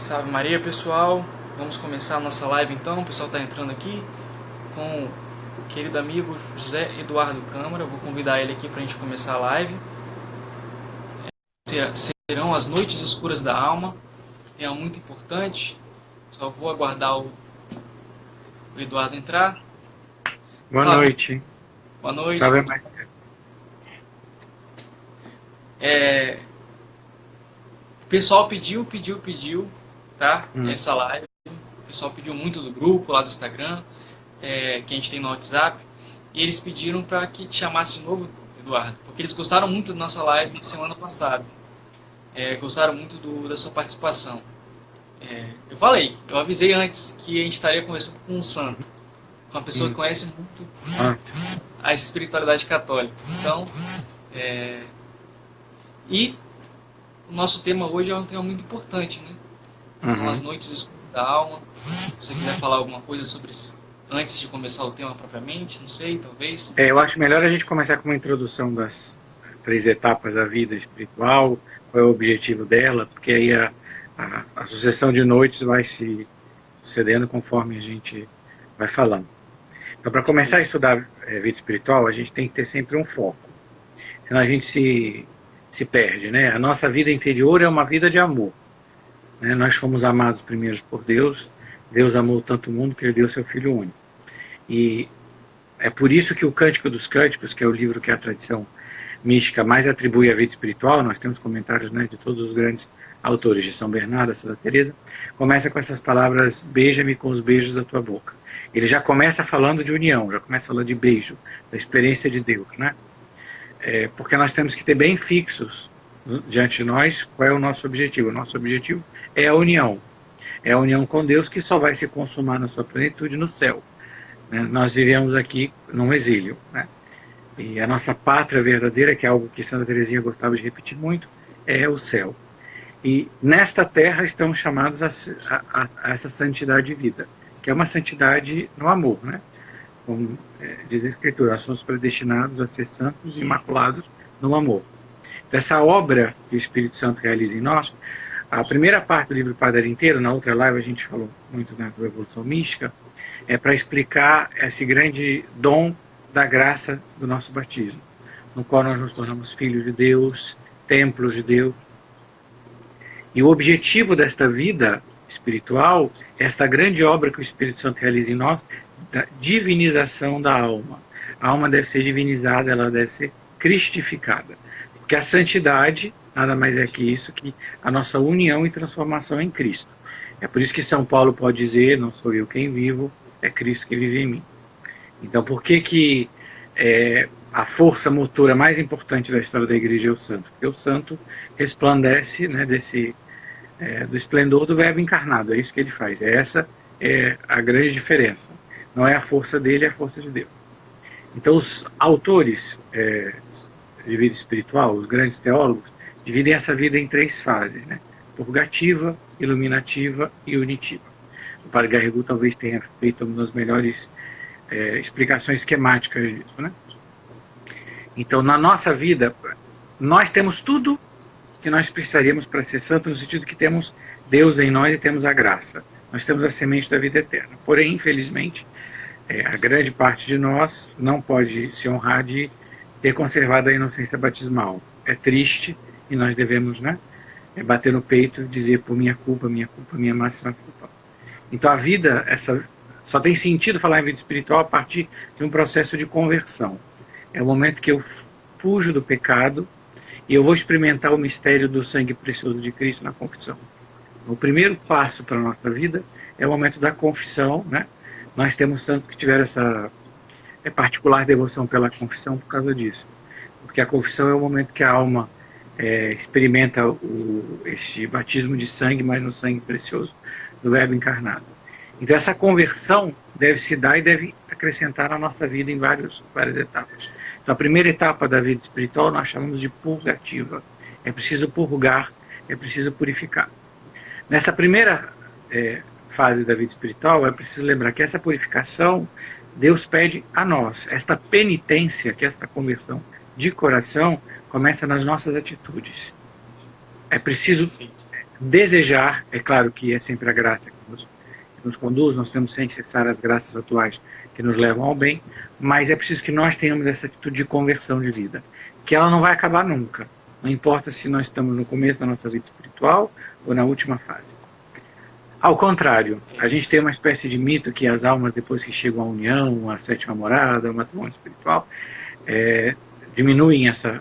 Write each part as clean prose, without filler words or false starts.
Salve Maria, pessoal. Vamos começar a nossa live então. O pessoal está entrando aqui com o querido amigo José Eduardo Câmara. Eu vou convidar ele aqui para a gente começar a live. Serão as noites escuras da alma. Tema muito importante. Só vou aguardar o Eduardo entrar. Boa noite. Boa noite. Salve, Maria. O pessoal pediu, tá? Essa live. O pessoal pediu muito do grupo lá do Instagram, que a gente tem no WhatsApp, e eles pediram para que te chamasse de novo, Eduardo, porque eles gostaram muito da nossa live de semana passada. Gostaram muito da sua participação. Eu avisei antes que a gente estaria conversando com um santo, com uma pessoa que conhece muito a espiritualidade católica. Então, e o nosso tema hoje é um tema muito importante, né? São as noites escuras da alma. Se você quiser falar alguma coisa sobre isso antes de começar o tema propriamente, não sei, talvez. Eu acho melhor a gente começar com uma introdução das 3 etapas da vida espiritual, qual é o objetivo dela, porque aí a sucessão de noites vai se sucedendo conforme a gente vai falando. Então, para começar a estudar vida espiritual, a gente tem que ter sempre um foco, senão a gente se perde, né? A nossa vida interior é uma vida de amor, né? Nós fomos amados primeiro por Deus. Deus amou tanto o mundo que Ele deu seu Filho único. E é por isso que o Cântico dos Cânticos, que é o livro que a tradição mística mais atribui à vida espiritual, nós temos comentários, né, de todos os grandes autores, de São Bernardo, Santa Teresa, começa com essas palavras: beija-me com os beijos da tua boca. Ele já começa falando de união, já começa falando de beijo, da experiência de Deus, né? Porque nós temos que ter bem fixos diante de nós qual é o nosso objetivo. O nosso objetivo é a união. É a união com Deus, que só vai se consumar na sua plenitude no céu, né? Nós vivemos aqui num exílio, né? E a nossa pátria verdadeira, que é algo que Santa Teresinha gostava de repetir muito, é o céu. E nesta terra estamos chamados a essa santidade de vida, que é uma santidade no amor, né? Como diz a Escritura, nós somos predestinados a ser santos e imaculados no amor. Então, essa obra que o Espírito Santo realiza em nós, a primeira parte do livro Padre inteiro, na outra live a gente falou muito da Evolução Mística, é para explicar esse grande dom da graça do nosso batismo, no qual nós nos tornamos filhos de Deus, templos de Deus. E o objetivo desta vida espiritual, esta grande obra que o Espírito Santo realiza em nós, da divinização da alma. A alma deve ser divinizada, ela deve ser cristificada. Porque a santidade nada mais é que isso, que a nossa união e transformação em Cristo. É por isso que São Paulo pode dizer: não sou eu quem vivo, é Cristo que vive em mim. Então, por que a força motora mais importante da história da Igreja é o santo? Porque o santo resplandece, né, do esplendor do Verbo encarnado. É isso que ele faz. Essa é a grande diferença. Não é a força dele, é a força de Deus. Então, os autores de vida espiritual, os grandes teólogos, dividem essa vida em 3 fases, né? Purgativa, iluminativa e unitiva. O Padre Garrigou talvez tenha feito uma das melhores explicações esquemáticas disso, né? Então, na nossa vida, nós temos tudo que nós precisaríamos para ser santo, no sentido que temos Deus em nós e temos a graça. Nós temos a semente da vida eterna. Porém, infelizmente, a grande parte de nós não pode se honrar de ter conservado a inocência batismal. É triste, e nós devemos, né, bater no peito e dizer: por minha culpa, minha máxima culpa. Então a vida, só tem sentido falar em vida espiritual a partir de um processo de conversão. É o momento que eu fujo do pecado e eu vou experimentar o mistério do sangue precioso de Cristo na confissão. O primeiro passo para a nossa vida é o momento da confissão, né? Nós temos santos que tiveram essa particular devoção pela confissão por causa disso. Porque a confissão é o momento que a alma experimenta este batismo de sangue, mas no sangue precioso do Verbo encarnado. Então essa conversão deve se dar e deve acrescentar na nossa vida em várias etapas. Então a primeira etapa da vida espiritual nós chamamos de purgativa. É preciso purgar, é preciso purificar. Nessa primeira fase da vida espiritual, é preciso lembrar que essa purificação Deus pede a nós. Esta penitência, que é esta conversão de coração, começa nas nossas atitudes. É preciso desejar, é claro que é sempre a graça que nos conduz, nós temos sem cessar as graças atuais que nos levam ao bem, mas é preciso que nós tenhamos essa atitude de conversão de vida, que ela não vai acabar nunca, não importa se nós estamos no começo da nossa vida espiritual ou na última fase. Ao contrário, a gente tem uma espécie de mito que as almas, depois que chegam à união, à sétima morada, ao matrimônio espiritual, diminuem essa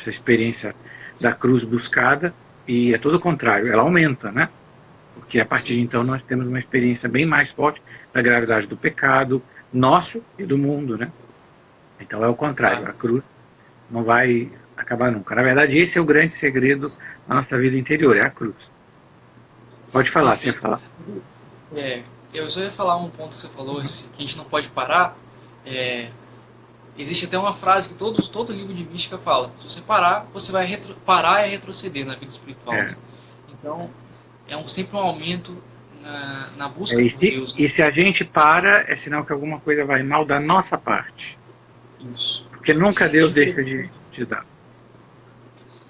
experiência da cruz buscada, e é todo o contrário, ela aumenta, né? Porque a partir de então nós temos uma experiência bem mais forte da gravidade do pecado nosso e do mundo, né? Então é o contrário, a cruz não vai acabar nunca. Na verdade, esse é o grande segredo da nossa vida interior, é a cruz. Pode falar, você falar. Eu só ia falar um ponto que você falou, que a gente não pode parar. Existe até uma frase que todo livro de mística fala: se você parar, você vai parar e retroceder na vida espiritual. Né? Então, sempre um aumento na busca por Deus. Né? E se a gente para, é sinal que alguma coisa vai mal da nossa parte. Isso. Porque nunca Deus deixa de dar.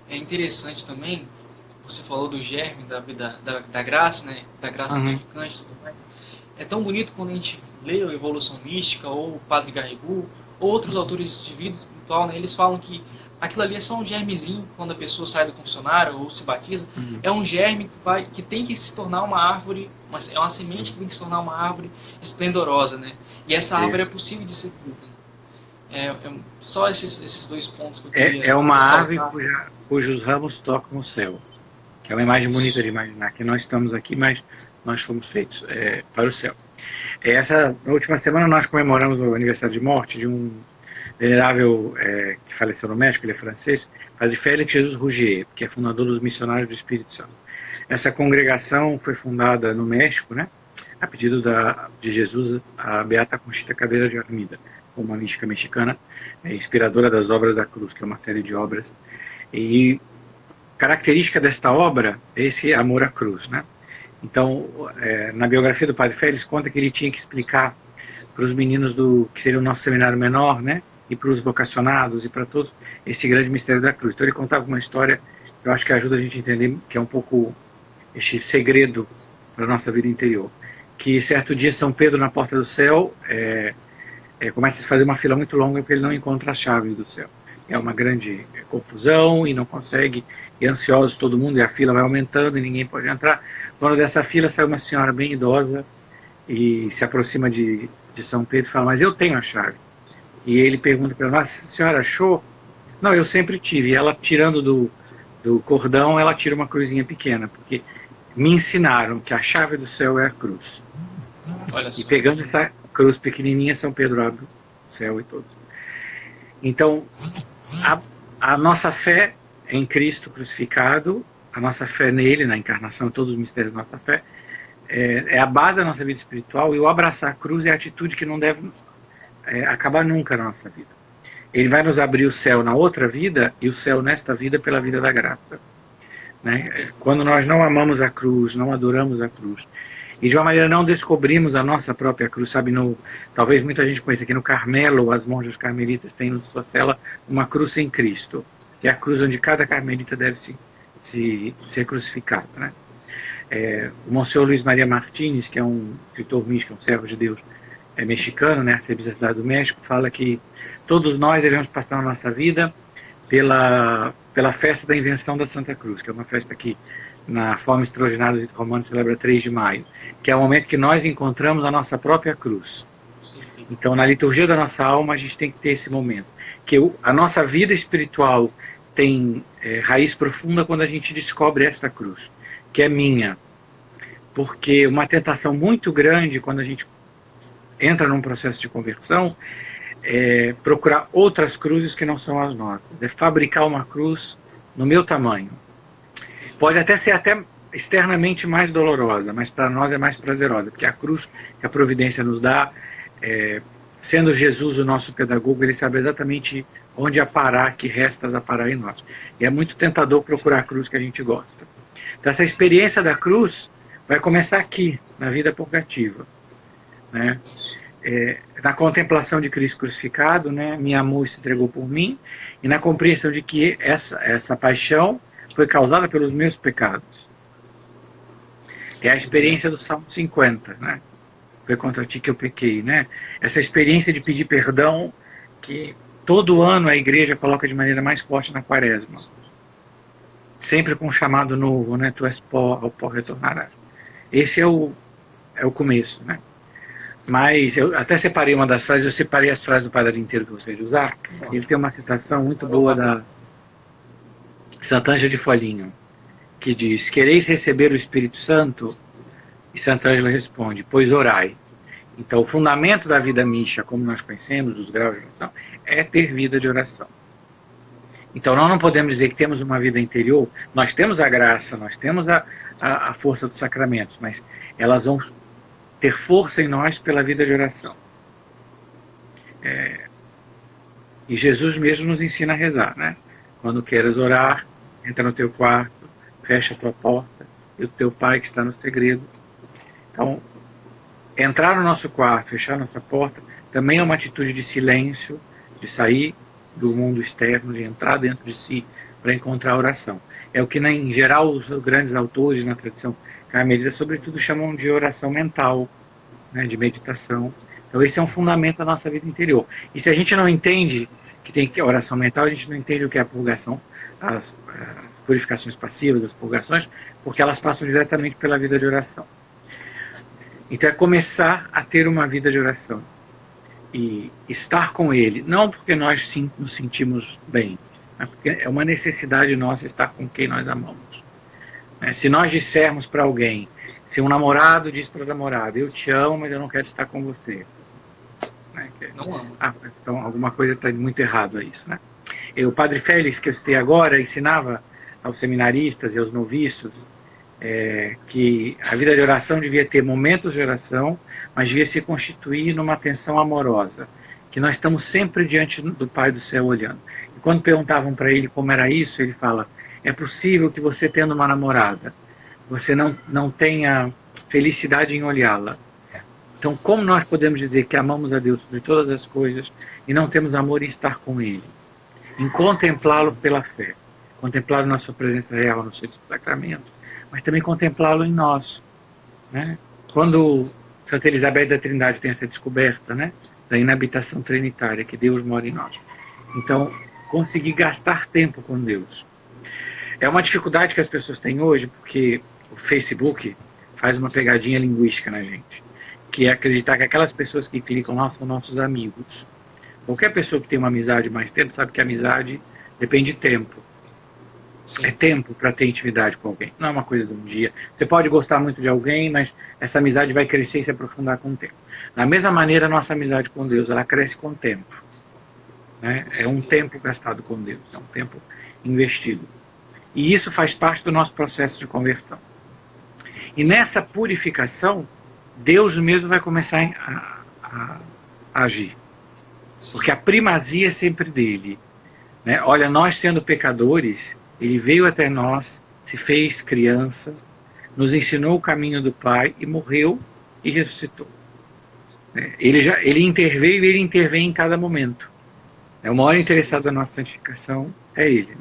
É interessante também, você falou do germe da graça, né? Da graça santificante e tudo mais. É tão bonito quando a gente lê a Evolução Mística, ou o Padre Garrigou, ou outros autores de vida espiritual, né? Eles falam que aquilo ali é só um germezinho quando a pessoa sai do confessionário ou se batiza. É um germe que tem que se tornar uma árvore, é uma semente que tem que se tornar uma árvore esplendorosa, né? E essa árvore é possível de ser culta. Só esses dois pontos que eu queria É uma ressaltar. árvore cujos ramos tocam o céu. Que é uma imagem bonita de imaginar, que nós estamos aqui, mas nós fomos feitos para o céu. Na última semana nós comemoramos o aniversário de morte de um venerável que faleceu no México, ele é francês, Padre Félix Jesus Rougier, que é fundador dos Missionários do Espírito Santo. Essa congregação foi fundada no México, né, a pedido de Jesus, a Beata Conchita Cadeira de Armida, uma mística mexicana, inspiradora das Obras da Cruz, que é uma série de obras. E característica desta obra é esse amor à cruz, né? Então, na biografia do Padre Félix, conta que ele tinha que explicar para os meninos que seria o nosso seminário menor, né? E para os vocacionados e para todos, esse grande mistério da cruz. Então ele contava uma história que eu acho que ajuda a gente a entender, que é um pouco este segredo para a nossa vida interior. Que certo dia São Pedro, na porta do céu, começa a se fazer uma fila muito longa porque ele não encontra as chaves do céu. É uma grande confusão e não consegue, e ansioso todo mundo, e a fila vai aumentando e ninguém pode entrar. No meio dessa fila sai uma senhora bem idosa e se aproxima de São Pedro e fala: mas eu tenho a chave. E ele pergunta para ela: a senhora achou? Não, eu sempre tive. E ela, tirando do cordão, ela tira uma cruzinha pequena, porque me ensinaram que a chave do céu é a cruz. Olha só. E pegando essa cruz pequenininha, São Pedro abre o céu e todos. Então, a nossa fé em Cristo crucificado, a nossa fé nele, na encarnação, todos os mistérios da nossa fé, é a base da nossa vida espiritual, e o abraçar a cruz é a atitude que não deve acabar nunca na nossa vida. Ele vai nos abrir o céu na outra vida e o céu nesta vida pela vida da graça. Né? Quando nós não amamos a cruz, não adoramos a cruz, e de uma maneira não descobrimos a nossa própria cruz, sabe, talvez muita gente conheça que no Carmelo, as monjas carmelitas têm na sua cela uma cruz sem Cristo, que é a cruz onde cada carmelita deve se ser crucificado. Né? O Monsenhor Luiz Maria Martínez, que é um escritor místico, um servo de Deus mexicano, né, arcebispo da cidade do México, fala que todos nós devemos passar a nossa vida pela festa da invenção da Santa Cruz, que é uma festa que na forma extraordinária do rito romano celebra 3 de maio, que é o momento que nós encontramos a nossa própria cruz. Então, na liturgia da nossa alma, a gente tem que ter esse momento, que a nossa vida espiritual tem raiz profunda quando a gente descobre esta cruz, que é minha. Porque uma tentação muito grande quando a gente entra num processo de conversão é procurar outras cruzes que não são as nossas, é fabricar uma cruz no meu tamanho. Pode até ser externamente mais dolorosa, mas para nós é mais prazerosa, porque a cruz que a providência nos dá, sendo Jesus o nosso pedagogo, ele sabe exatamente onde aparar, que restas aparar em nós. E é muito tentador procurar a cruz que a gente gosta. Então essa experiência da cruz vai começar aqui, na vida purgativa. Né? Na contemplação de Cristo crucificado, né, me amou e se entregou por mim, e na compreensão de que essa paixão foi causada pelos meus pecados. É a experiência do Salmo 50, né? Foi contra ti que eu pequei, né? Essa experiência de pedir perdão que todo ano a igreja coloca de maneira mais forte na quaresma. Sempre com um chamado novo, né? Tu és pó, ao pó retornarás. Esse é o começo, né? Mas eu até separei uma das frases, eu separei as frases do Padre inteiro que eu gostaria de usar. Nossa. Ele tem uma citação muito boa da Sant'Angela de Foligno, que diz: quereis receber o Espírito Santo? E Sant'Angela responde: pois orai. Então, o fundamento da vida mística, como nós conhecemos, dos graus de oração, é ter vida de oração. Então, nós não podemos dizer que temos uma vida interior. Nós temos a graça, nós temos a força dos sacramentos, mas elas vão ter força em nós pela vida de oração. E Jesus mesmo nos ensina a rezar, né? Quando queiras orar, entra no teu quarto, fecha a tua porta, e o teu Pai que está no segredo. Então, entrar no nosso quarto, fechar nossa porta, também é uma atitude de silêncio, de sair do mundo externo, de entrar dentro de si para encontrar a oração. É o que, em geral, os grandes autores na tradição carmelita, sobretudo, chamam de oração mental, né, de meditação. Então, esse é um fundamento da nossa vida interior. E se a gente não entende que tem oração mental, a gente não entende o que é a purgação, as purificações passivas, as purgações, porque elas passam diretamente pela vida de oração. Então é começar a ter uma vida de oração e estar com Ele, não porque nós nos sentimos bem, mas porque é uma necessidade nossa estar com quem nós amamos. Se nós dissermos para alguém, se um namorado diz para a namorada: eu te amo, mas eu não quero estar com você, não amo. Então alguma coisa está muito errado a isso, né? O Padre Félix, que eu citei agora, ensinava aos seminaristas e aos noviços que a vida de oração devia ter momentos de oração, mas devia se constituir numa atenção amorosa, que nós estamos sempre diante do Pai do céu olhando. E quando perguntavam para ele como era isso, ele fala: é possível que você, tendo uma namorada, você não tenha felicidade em olhá-la. Então, como nós podemos dizer que amamos a Deus sobre todas as coisas e não temos amor em estar com Ele? Em contemplá-lo pela fé, contemplá-lo na sua presença real no seu sacramento, mas também contemplá-lo em nós, né? Quando Santa Elizabeth da Trindade tem essa descoberta, né, da inabitação trinitária, que Deus mora em nós. Então, conseguir gastar tempo com Deus. É uma dificuldade que as pessoas têm hoje, porque o Facebook faz uma pegadinha linguística na gente, que é acreditar que aquelas pessoas que clicam lá são nossos amigos. Qualquer pessoa que tem uma amizade mais tempo sabe que a amizade depende de tempo. Sim. É tempo para ter intimidade com alguém, não é uma coisa de um dia. Você pode gostar muito de alguém, mas essa amizade vai crescer e se aprofundar com o tempo. Da mesma maneira, a nossa amizade com Deus, ela cresce com o tempo, né? É um tempo gastado com Deus, é um tempo investido. E isso faz parte do nosso processo de conversão. E nessa purificação, Deus mesmo vai começar a agir. Porque a primazia é sempre dele, né? Olha, nós sendo pecadores, Ele veio até nós, se fez criança, nos ensinou o caminho do Pai e morreu e ressuscitou. Ele interveio e Ele intervém em cada momento. O maior interessado na nossa santificação é Ele.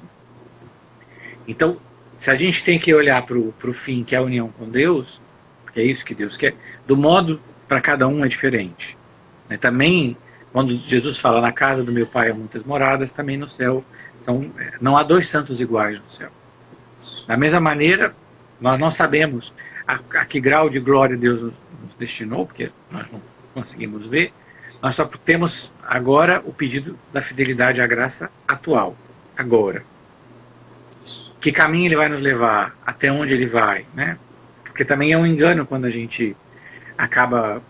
Então, se a gente tem que olhar para o fim, que é a união com Deus, que é isso que Deus quer, do modo para cada um é diferente. Também, quando Jesus fala: na casa do meu Pai há muitas moradas, também no céu. Então, não há dois santos iguais no céu. Da mesma maneira, nós não sabemos a que grau de glória Deus nos destinou, porque nós não conseguimos ver. Nós só temos agora o pedido da fidelidade à graça atual, agora. Que caminho Ele vai nos levar, até onde Ele vai, né? Porque também é um engano quando a gente acaba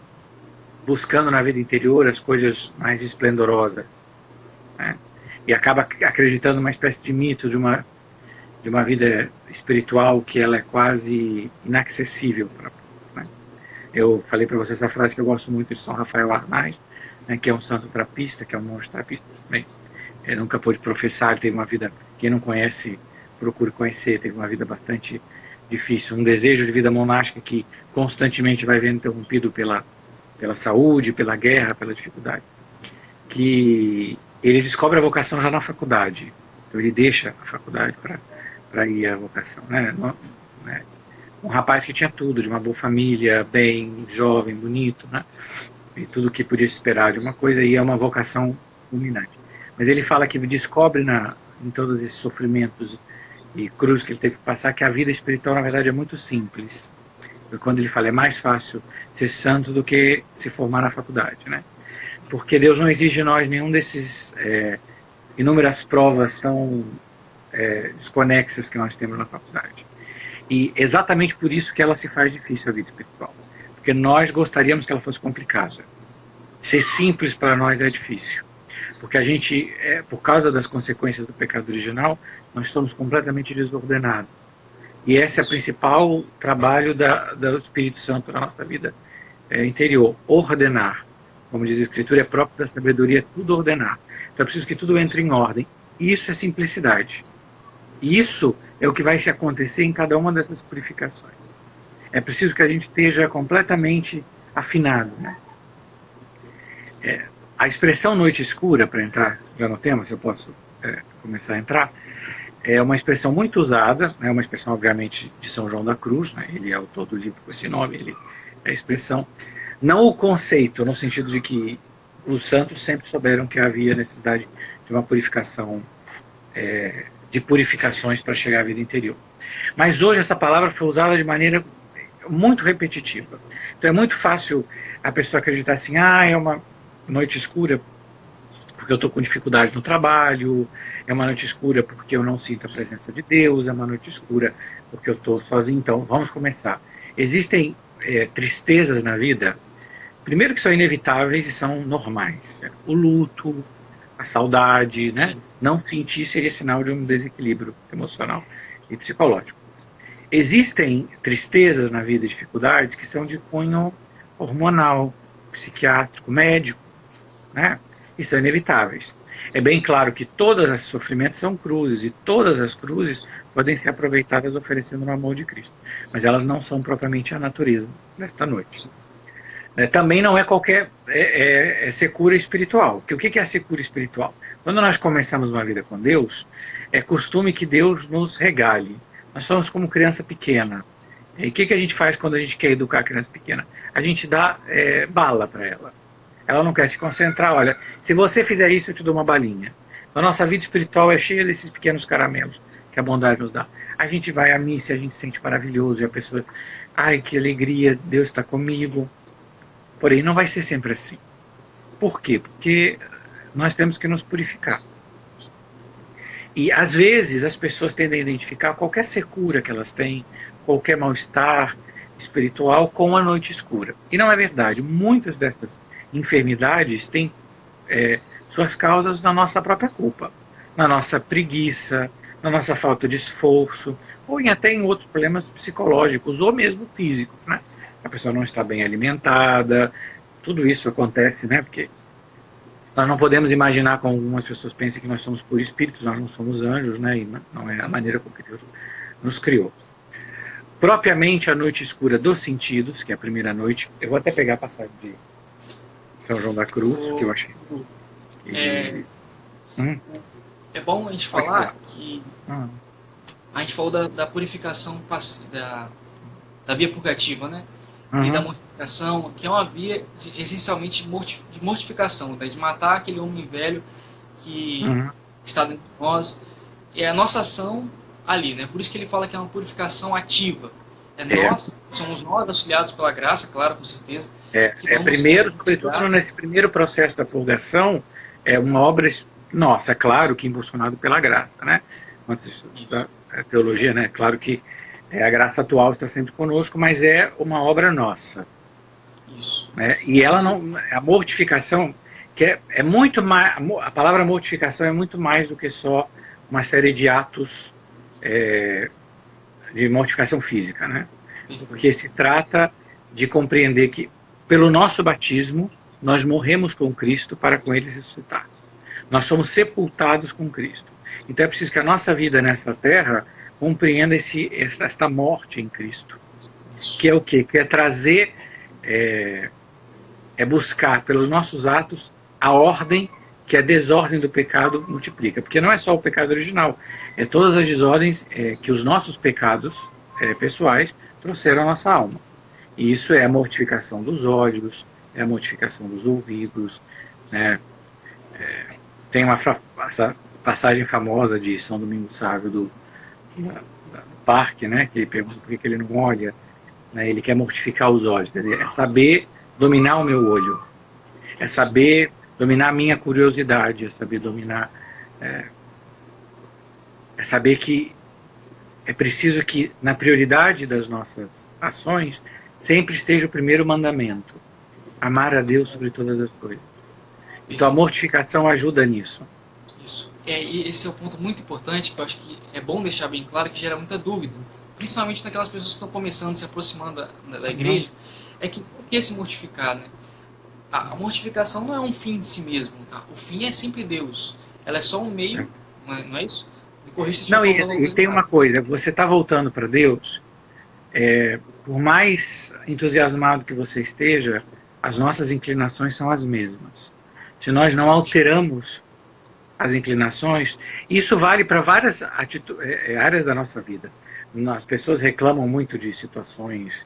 buscando na vida interior as coisas mais esplendorosas, né? E acaba acreditando numa espécie de mito de uma vida espiritual que ela é quase inacessível. Né? Eu falei para você essa frase que eu gosto muito de São Rafael Arnaz, né, que é um santo trapista, que é um monge trapista. Bem, ele nunca pôde professar, ele teve uma vida, quem não conhece, procure conhecer, teve uma vida bastante difícil, um desejo de vida monástica que constantemente vai vendo interrompido pela saúde, pela guerra, pela dificuldade. Que ele descobre a vocação já na faculdade. Então ele deixa a faculdade para ir à vocação. Né? um rapaz que tinha tudo, de uma boa família, bem, jovem, bonito, né? E tudo o que podia se esperar de uma coisa, e é uma vocação fulminante. Mas ele fala que descobre em todos esses sofrimentos e cruzes que ele teve que passar, que a vida espiritual, na verdade, é muito simples. E quando ele fala, é mais fácil ser santo do que se formar na faculdade, né? Porque Deus não exige de nós nenhum desses inúmeras provas tão desconexas que nós temos na faculdade. E exatamente por isso que ela se faz difícil, a vida espiritual. Porque nós gostaríamos que ela fosse complicada. Ser simples para nós é difícil. Porque a gente, por causa das consequências do pecado original, nós somos completamente desordenados. E esse é o principal trabalho do Espírito Santo na nossa vida interior. Ordenar. Como diz a Escritura, é próprio da sabedoria tudo ordenar. Então é preciso que tudo entre em ordem. E isso é simplicidade. E isso é o que vai se acontecer em cada uma dessas purificações. É preciso que a gente esteja completamente afinado, né? A expressão noite escura, para entrar já no tema, se eu posso começar a entrar, é uma expressão muito usada, é uma expressão, obviamente, de São João da Cruz, né? Ele é autor do livro com esse nome, ele é a expressão. Não o conceito, no sentido de que os santos sempre souberam que havia necessidade de uma purificação, de purificações para chegar à vida interior. Mas hoje essa palavra foi usada de maneira muito repetitiva. Então é muito fácil a pessoa acreditar assim, é uma noite escura porque eu estou com dificuldade no trabalho, é uma noite escura porque eu não sinto a presença de Deus, é uma noite escura porque eu estou sozinho. Então vamos começar. Existem tristezas na vida, primeiro que são inevitáveis e são normais. O luto, a saudade, né? Não sentir seria sinal de um desequilíbrio emocional e psicológico. Existem tristezas na vida, dificuldades, que são de cunho hormonal, psiquiátrico, médico, né? E são inevitáveis. É bem claro que todos os sofrimentos são cruzes, e todas as cruzes podem ser aproveitadas oferecendo o amor de Cristo. Mas elas não são propriamente a natureza nesta noite. Também não é qualquer secura espiritual. Porque o que é a secura espiritual? Quando nós começamos uma vida com Deus, é costume que Deus nos regale. Nós somos como criança pequena. E o que a gente faz quando a gente quer educar a criança pequena? A gente dá bala para ela. Ela não quer se concentrar. Olha, se você fizer isso, eu te dou uma balinha. A nossa vida espiritual é cheia desses pequenos caramelos que a bondade nos dá. A gente vai à missa, a gente se sente maravilhoso, e a pessoa, ai, que alegria, Deus está comigo. Porém, não vai ser sempre assim. Por quê? Porque nós temos que nos purificar. E, às vezes, as pessoas tendem a identificar qualquer secura que elas têm, qualquer mal-estar espiritual com a noite escura. E não é verdade. Muitas dessas enfermidades têm suas causas na nossa própria culpa, na nossa preguiça, na nossa falta de esforço, ou até em outros problemas psicológicos, ou mesmo físicos, né? A pessoa não está bem alimentada, tudo isso acontece, né? Porque nós não podemos imaginar, como algumas pessoas pensam, que nós somos por espíritos, nós não somos anjos, né? E não é a maneira como que Deus nos criou. Propriamente a noite escura dos sentidos, que é a primeira noite, eu vou até pegar a passagem de São João da Cruz, que eu achei. É bom a gente falar que a gente falou da purificação da via purgativa, né? E da mortificação, que é uma via essencialmente de mortificação, né? De matar aquele homem velho que está dentro de nós. É a nossa ação ali, né? Por isso que ele fala que é uma purificação ativa. Somos nós auxiliados pela graça, claro, com certeza. Primeiro, sobretudo nesse primeiro processo da purgação, é uma obra nossa, claro que impulsionado pela graça, né? Quando se estuda a teologia, né? Claro que a graça atual está sempre conosco, mas é uma obra nossa. Isso. Né? E ela não, a mortificação, que é muito mais, a palavra mortificação é muito mais do que só uma série de atos de mortificação física, né? Porque se trata de compreender que pelo nosso batismo nós morremos com Cristo para com Ele ressuscitar. Nós somos sepultados com Cristo. Então é preciso que a nossa vida nessa terra compreenda esta morte em Cristo. Que é o quê? Que é trazer, buscar pelos nossos atos a ordem que a desordem do pecado multiplica. Porque não é só o pecado original, é todas as desordens que os nossos pecados pessoais trouxeram a nossa alma. E isso é a mortificação dos olhos, é a mortificação dos ouvidos, né? Tem essa passagem famosa de São Domingos Sávio do parque, né? Que ele pergunta por que ele não olha, né? Ele quer mortificar os olhos, quer dizer, é saber dominar o meu olho, é saber dominar a minha curiosidade, é saber dominar, é saber que é preciso que na prioridade das nossas ações sempre esteja o primeiro mandamento: amar a Deus sobre todas as coisas. Então a mortificação ajuda nisso. Isso. E esse é um ponto muito importante, que eu acho que é bom deixar bem claro, que gera muita dúvida, principalmente naquelas pessoas que estão começando, se aproximando da igreja, é que por que se mortificar, né? A mortificação não é um fim de si mesmo, tá? O fim é sempre Deus. Ela é só um meio, não é isso? Me corrija se não, e tem uma coisa, você está voltando para Deus, por mais entusiasmado que você esteja, as nossas inclinações são as mesmas. Se nós não alteramos as inclinações, isso vale para várias áreas da nossa vida. As pessoas reclamam muito de situações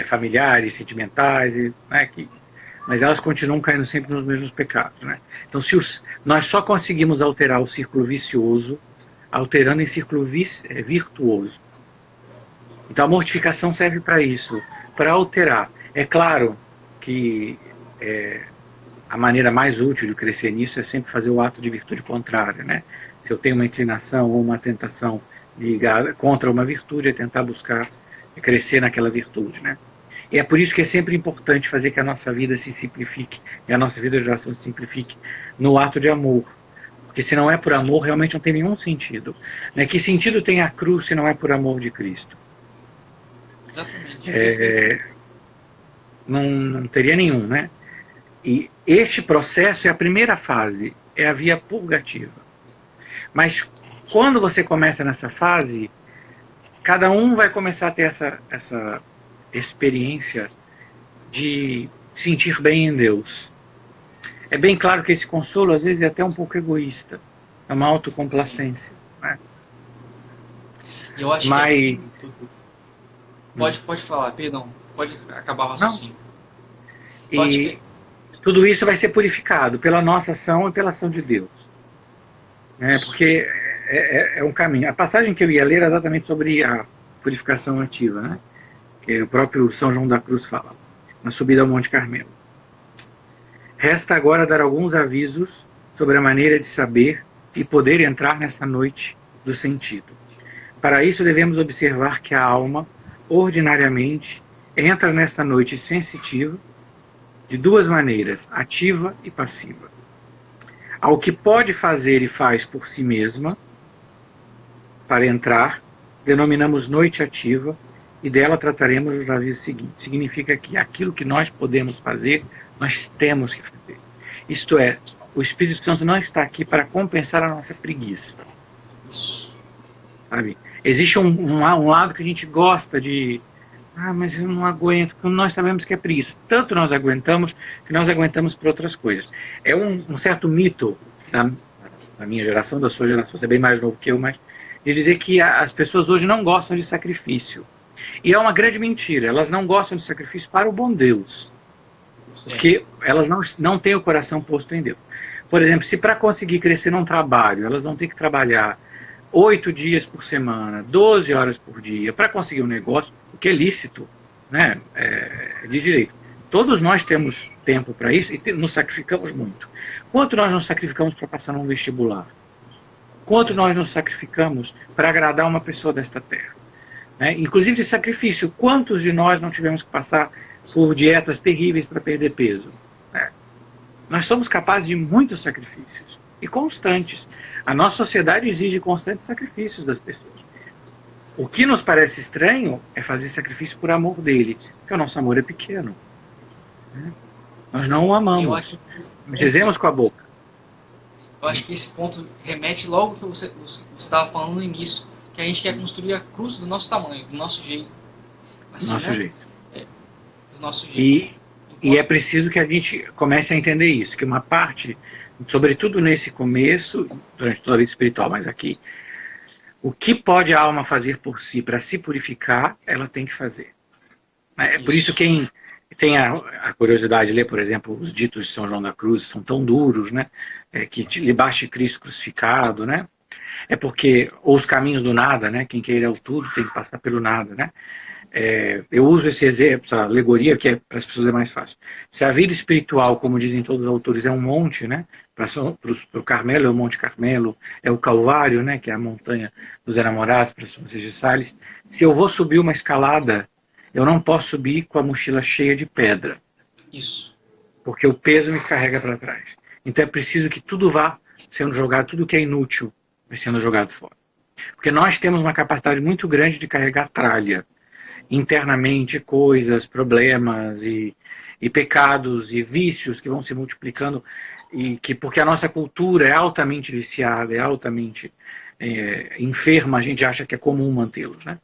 familiares, sentimentais, né, mas elas continuam caindo sempre nos mesmos pecados, né? Então, nós só conseguimos alterar o círculo vicioso alterando em círculo virtuoso. Então, a mortificação serve para isso, para alterar. É claro que a maneira mais útil de crescer nisso é sempre fazer o ato de virtude contrária, né? Se eu tenho uma inclinação ou uma tentação ligada contra uma virtude, é tentar buscar crescer naquela virtude, né? E é por isso que é sempre importante fazer que a nossa vida se simplifique, e a nossa vida de oração se simplifique no ato de amor. Porque se não é por amor, realmente não tem nenhum sentido, né? Que sentido tem a cruz se não é por amor de Cristo? Exatamente. Não teria nenhum, né? E este processo é a primeira fase, é a via purgativa. Mas quando você começa nessa fase, cada um vai começar a ter essa experiência de sentir bem em Deus. É bem claro que esse consolo às vezes é até um pouco egoísta, é uma autocomplacência, né? Eu acho que pode falar, perdão, pode acabar o raciocínio. E tudo isso vai ser purificado pela nossa ação e pela ação de Deus, né? Porque é um caminho. A passagem que eu ia ler era exatamente sobre a purificação ativa, né? Que o próprio São João da Cruz fala, na subida ao Monte Carmelo. Resta agora dar alguns avisos sobre a maneira de saber e poder entrar nesta noite do sentido. Para isso devemos observar que a alma, ordinariamente, entra nesta noite sensitiva de duas maneiras, ativa e passiva. Ao que pode fazer e faz por si mesma, para entrar, denominamos noite ativa, e dela trataremos no aviso seguinte. Significa que aquilo que nós podemos fazer, nós temos que fazer. Isto é, o Espírito Santo não está aqui para compensar a nossa preguiça. Sabe? Existe um lado que a gente gosta de... mas eu não aguento, porque nós sabemos que é preguiça. Tanto nós aguentamos, que nós aguentamos por outras coisas. É um certo mito, na minha geração, da sua geração, você é bem mais novo que eu, mas de dizer que as pessoas hoje não gostam de sacrifício. E é uma grande mentira, elas não gostam de sacrifício para o bom Deus. Porque elas não têm o coração posto em Deus. Por exemplo, se para conseguir crescer num trabalho, elas vão ter que trabalhar 8 dias por semana, 12 horas por dia, para conseguir um negócio, o que é lícito, né? De direito. Todos nós temos tempo para isso e nos sacrificamos muito. Quanto nós nos sacrificamos para passar num vestibular? Quanto nós nos sacrificamos para agradar uma pessoa desta terra? Né? Inclusive de sacrifício, quantos de nós não tivemos que passar por dietas terríveis para perder peso? Né? Nós somos capazes de muitos sacrifícios, e constantes. A nossa sociedade exige constantes sacrifícios das pessoas. O que nos parece estranho é fazer sacrifício por amor dele, porque o nosso amor é pequeno. Né? Nós não o amamos, dizemos com a boca. Eu acho que esse ponto remete logo ao que você estava falando no início, que a gente quer construir a cruz do nosso tamanho, do nosso jeito. Assim, nosso jeito. Do nosso jeito. E é preciso que a gente comece a entender isso, que uma parte, sobretudo nesse começo, durante toda a vida espiritual, mas aqui, O que pode a alma fazer por si para se purificar, ela tem que fazer. É por isso quem tem a curiosidade de ler, por exemplo, os ditos de São João da Cruz, são tão duros, né? Que lhe baste Cristo crucificado, né? É porque, ou os caminhos do nada, né? Quem quer ir ao tudo tem que passar pelo nada, né? Eu uso esse exemplo, essa alegoria, que para as pessoas é mais fácil. Se a vida espiritual, como dizem todos os autores, é um monte, né? Para o Carmelo é o Monte Carmelo, é o Calvário, né? Que é a montanha dos enamorados, para São Francisco de Sales. Se eu vou subir uma escalada, eu não posso subir com a mochila cheia de pedra. Isso. Porque o peso me carrega para trás. Então é preciso que tudo vá sendo jogado, tudo que é inútil vai sendo jogado fora. Porque nós temos uma capacidade muito grande de carregar tralha. Internamente, coisas, problemas e pecados e vícios que vão se multiplicando, e que porque a nossa cultura é altamente viciada, é altamente enferma, a gente acha que é comum mantê-los, né?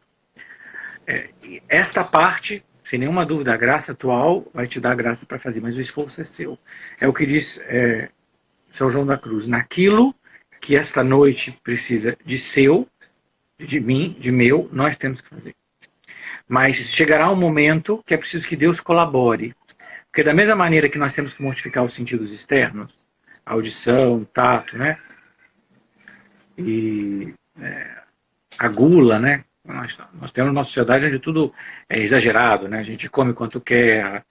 Esta parte, sem nenhuma dúvida, a graça atual vai te dar a graça para fazer, mas o esforço é seu. É o que diz São João da Cruz: naquilo que esta noite precisa de seu, de mim, de meu, nós temos que fazer. Mas chegará um momento que é preciso que Deus colabore. Porque da mesma maneira que nós temos que mortificar os sentidos externos, a audição, o tato, né? E a gula, né? Nós temos uma sociedade onde tudo é exagerado, né? A gente come quanto quer,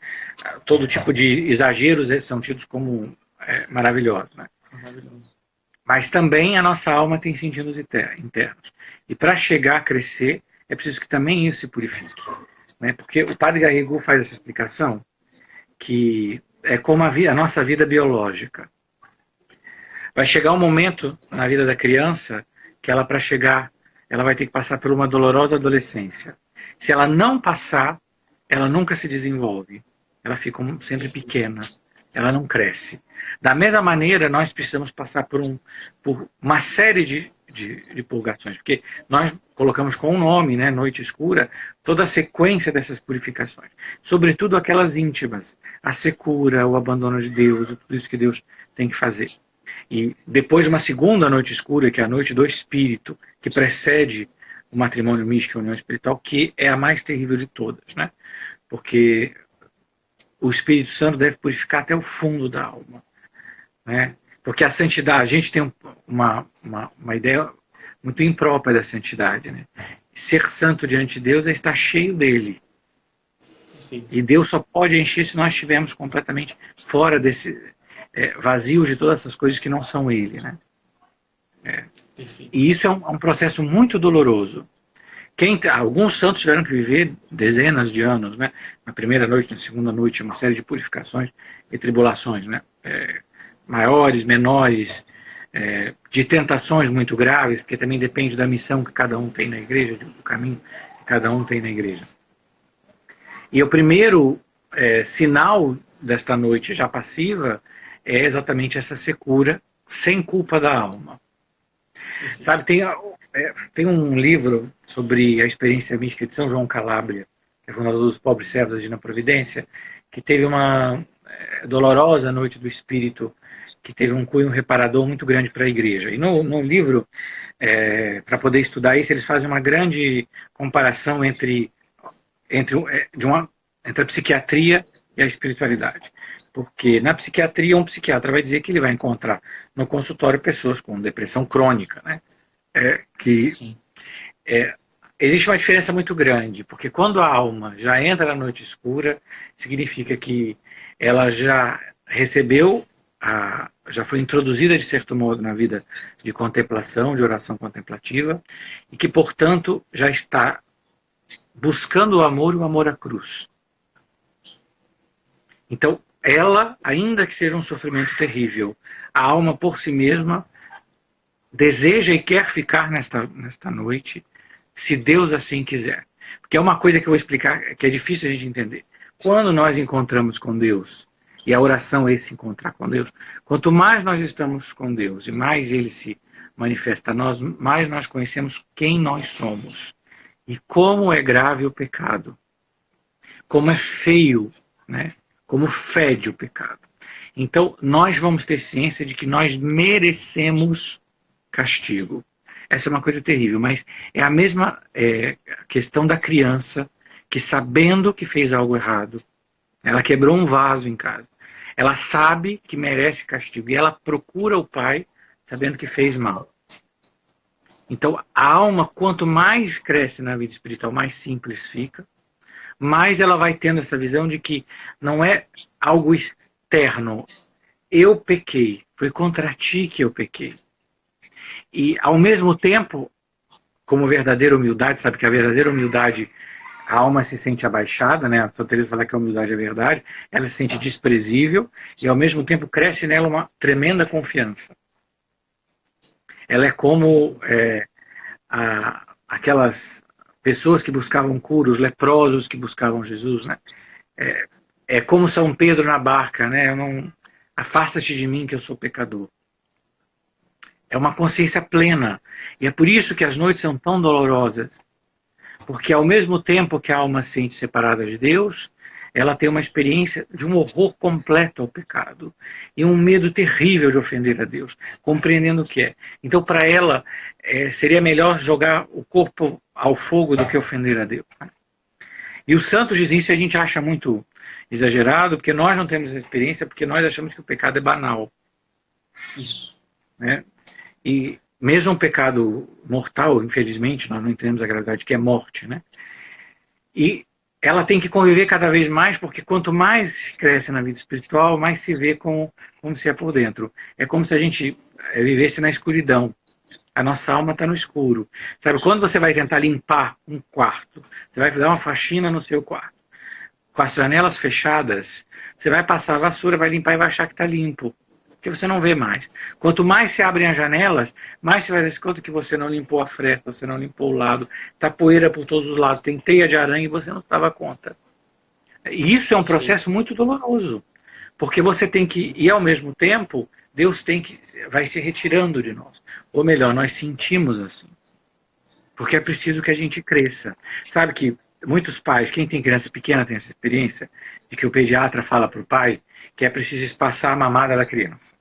todo tipo de exageros são tidos como maravilhosos, né? Maravilhoso. Mas também a nossa alma tem sentidos internos. E para chegar a crescer, é preciso que também isso se purifique. Né? Porque o Padre Garrigou faz essa explicação, que é como a nossa vida biológica. Vai chegar um momento na vida da criança que ela, para chegar, ela vai ter que passar por uma dolorosa adolescência. Se ela não passar, ela nunca se desenvolve. Ela fica sempre pequena. Ela não cresce. Da mesma maneira, nós precisamos passar por uma série de purgações, porque nós colocamos com um nome, né, noite escura, toda a sequência dessas purificações, sobretudo aquelas íntimas, a secura, o abandono de Deus, tudo isso que Deus tem que fazer. E depois de uma segunda noite escura, que é a noite do Espírito, que precede o matrimônio místico e a união espiritual, que é a mais terrível de todas, né? Porque o Espírito Santo deve purificar até o fundo da alma, né? Porque a santidade, a gente tem uma ideia muito imprópria da santidade, né? Ser santo diante de Deus é estar cheio dele. Sim. E Deus só pode encher se nós estivermos completamente fora desse vazio de todas essas coisas que não são ele, né? E isso é um processo muito doloroso. Alguns santos tiveram que viver dezenas de anos, né? Na primeira noite, na segunda noite, uma série de purificações e tribulações, né? Maiores, menores, de tentações muito graves, porque também depende da missão que cada um tem na igreja, do caminho que cada um tem na igreja. E o primeiro sinal desta noite já passiva é exatamente essa secura sem culpa da alma. Sabe, tem um livro sobre a experiência mística de São João Calabria, que é fundador dos Pobres Servos da Divina Providência, que teve uma dolorosa noite do espírito, que teve um cunho reparador muito grande para a igreja. E no livro, para poder estudar isso, eles fazem uma grande comparação entre a psiquiatria e a espiritualidade. Porque na psiquiatria, um psiquiatra vai dizer que ele vai encontrar no consultório pessoas com depressão crônica, né? Existe uma diferença muito grande, porque quando a alma já entra na noite escura, significa que ela já recebeu, já foi introduzida de certo modo na vida de contemplação, de oração contemplativa, e que, portanto, já está buscando o amor à cruz. Então, ela, ainda que seja um sofrimento terrível, a alma por si mesma deseja e quer ficar nesta noite, se Deus assim quiser. Porque é uma coisa que eu vou explicar, que é difícil a gente entender. Quando nós encontramos com Deus, e a oração é esse encontrar com Deus, quanto mais nós estamos com Deus e mais Ele se manifesta a nós, mais nós conhecemos quem nós somos. E como é grave o pecado. Como é feio, né? Como fede o pecado. Então, nós vamos ter ciência de que nós merecemos castigo. essa é uma coisa terrível, mas é a mesma questão da criança que, sabendo que fez algo errado, ela quebrou um vaso em casa, ela sabe que merece castigo e ela procura o pai sabendo que fez mal. Então, a alma, quanto mais cresce na vida espiritual, mais simples fica, mais ela vai tendo essa visão de que não é algo externo. Eu pequei, foi contra ti que eu pequei. E, ao mesmo tempo, como verdadeira humildade, sabe que a verdadeira humildade, a alma se sente abaixada, né? A Santa Teresa fala que a humildade é verdade, ela se sente desprezível e, ao mesmo tempo, cresce nela uma tremenda confiança. Ela é como aquelas pessoas que buscavam cura, os leprosos que buscavam Jesus, né? É como São Pedro na barca, né? Afasta-te de mim que eu sou pecador. É uma consciência plena. E é por isso que as noites são tão dolorosas. Porque ao mesmo tempo que a alma se sente separada de Deus, ela tem uma experiência de um horror completo ao pecado. E um medo terrível de ofender a Deus, compreendendo o que é. Então, para ela, seria melhor jogar o corpo ao fogo do que ofender a Deus. E os santos dizem isso e a gente acha muito exagerado, porque nós não temos essa experiência, porque nós achamos que o pecado é banal. Isso. Né? E mesmo um pecado mortal, infelizmente, nós não entendemos a gravidade, que é morte, né? E ela tem que conviver cada vez mais, porque quanto mais cresce na vida espiritual, mais se vê como se é por dentro. É como se a gente vivesse na escuridão. A nossa alma está no escuro. Sabe, quando você vai tentar limpar um quarto, você vai dar uma faxina no seu quarto, com as janelas fechadas, você vai passar a vassoura, vai limpar e vai achar que está limpo. Porque você não vê mais. Quanto mais se abrem as janelas, mais você vai dar conta que você não limpou a fresta, você não limpou o lado, está poeira por todos os lados, tem teia de aranha e você não se dava conta. E isso é um processo muito doloroso, porque você tem que, e ao mesmo tempo, Deus vai se retirando de nós. Ou melhor, nós sentimos assim. Porque é preciso que a gente cresça. Sabe que muitos pais, quem tem criança pequena tem essa experiência, de que o pediatra fala para o pai que é preciso espaçar a mamada da criança.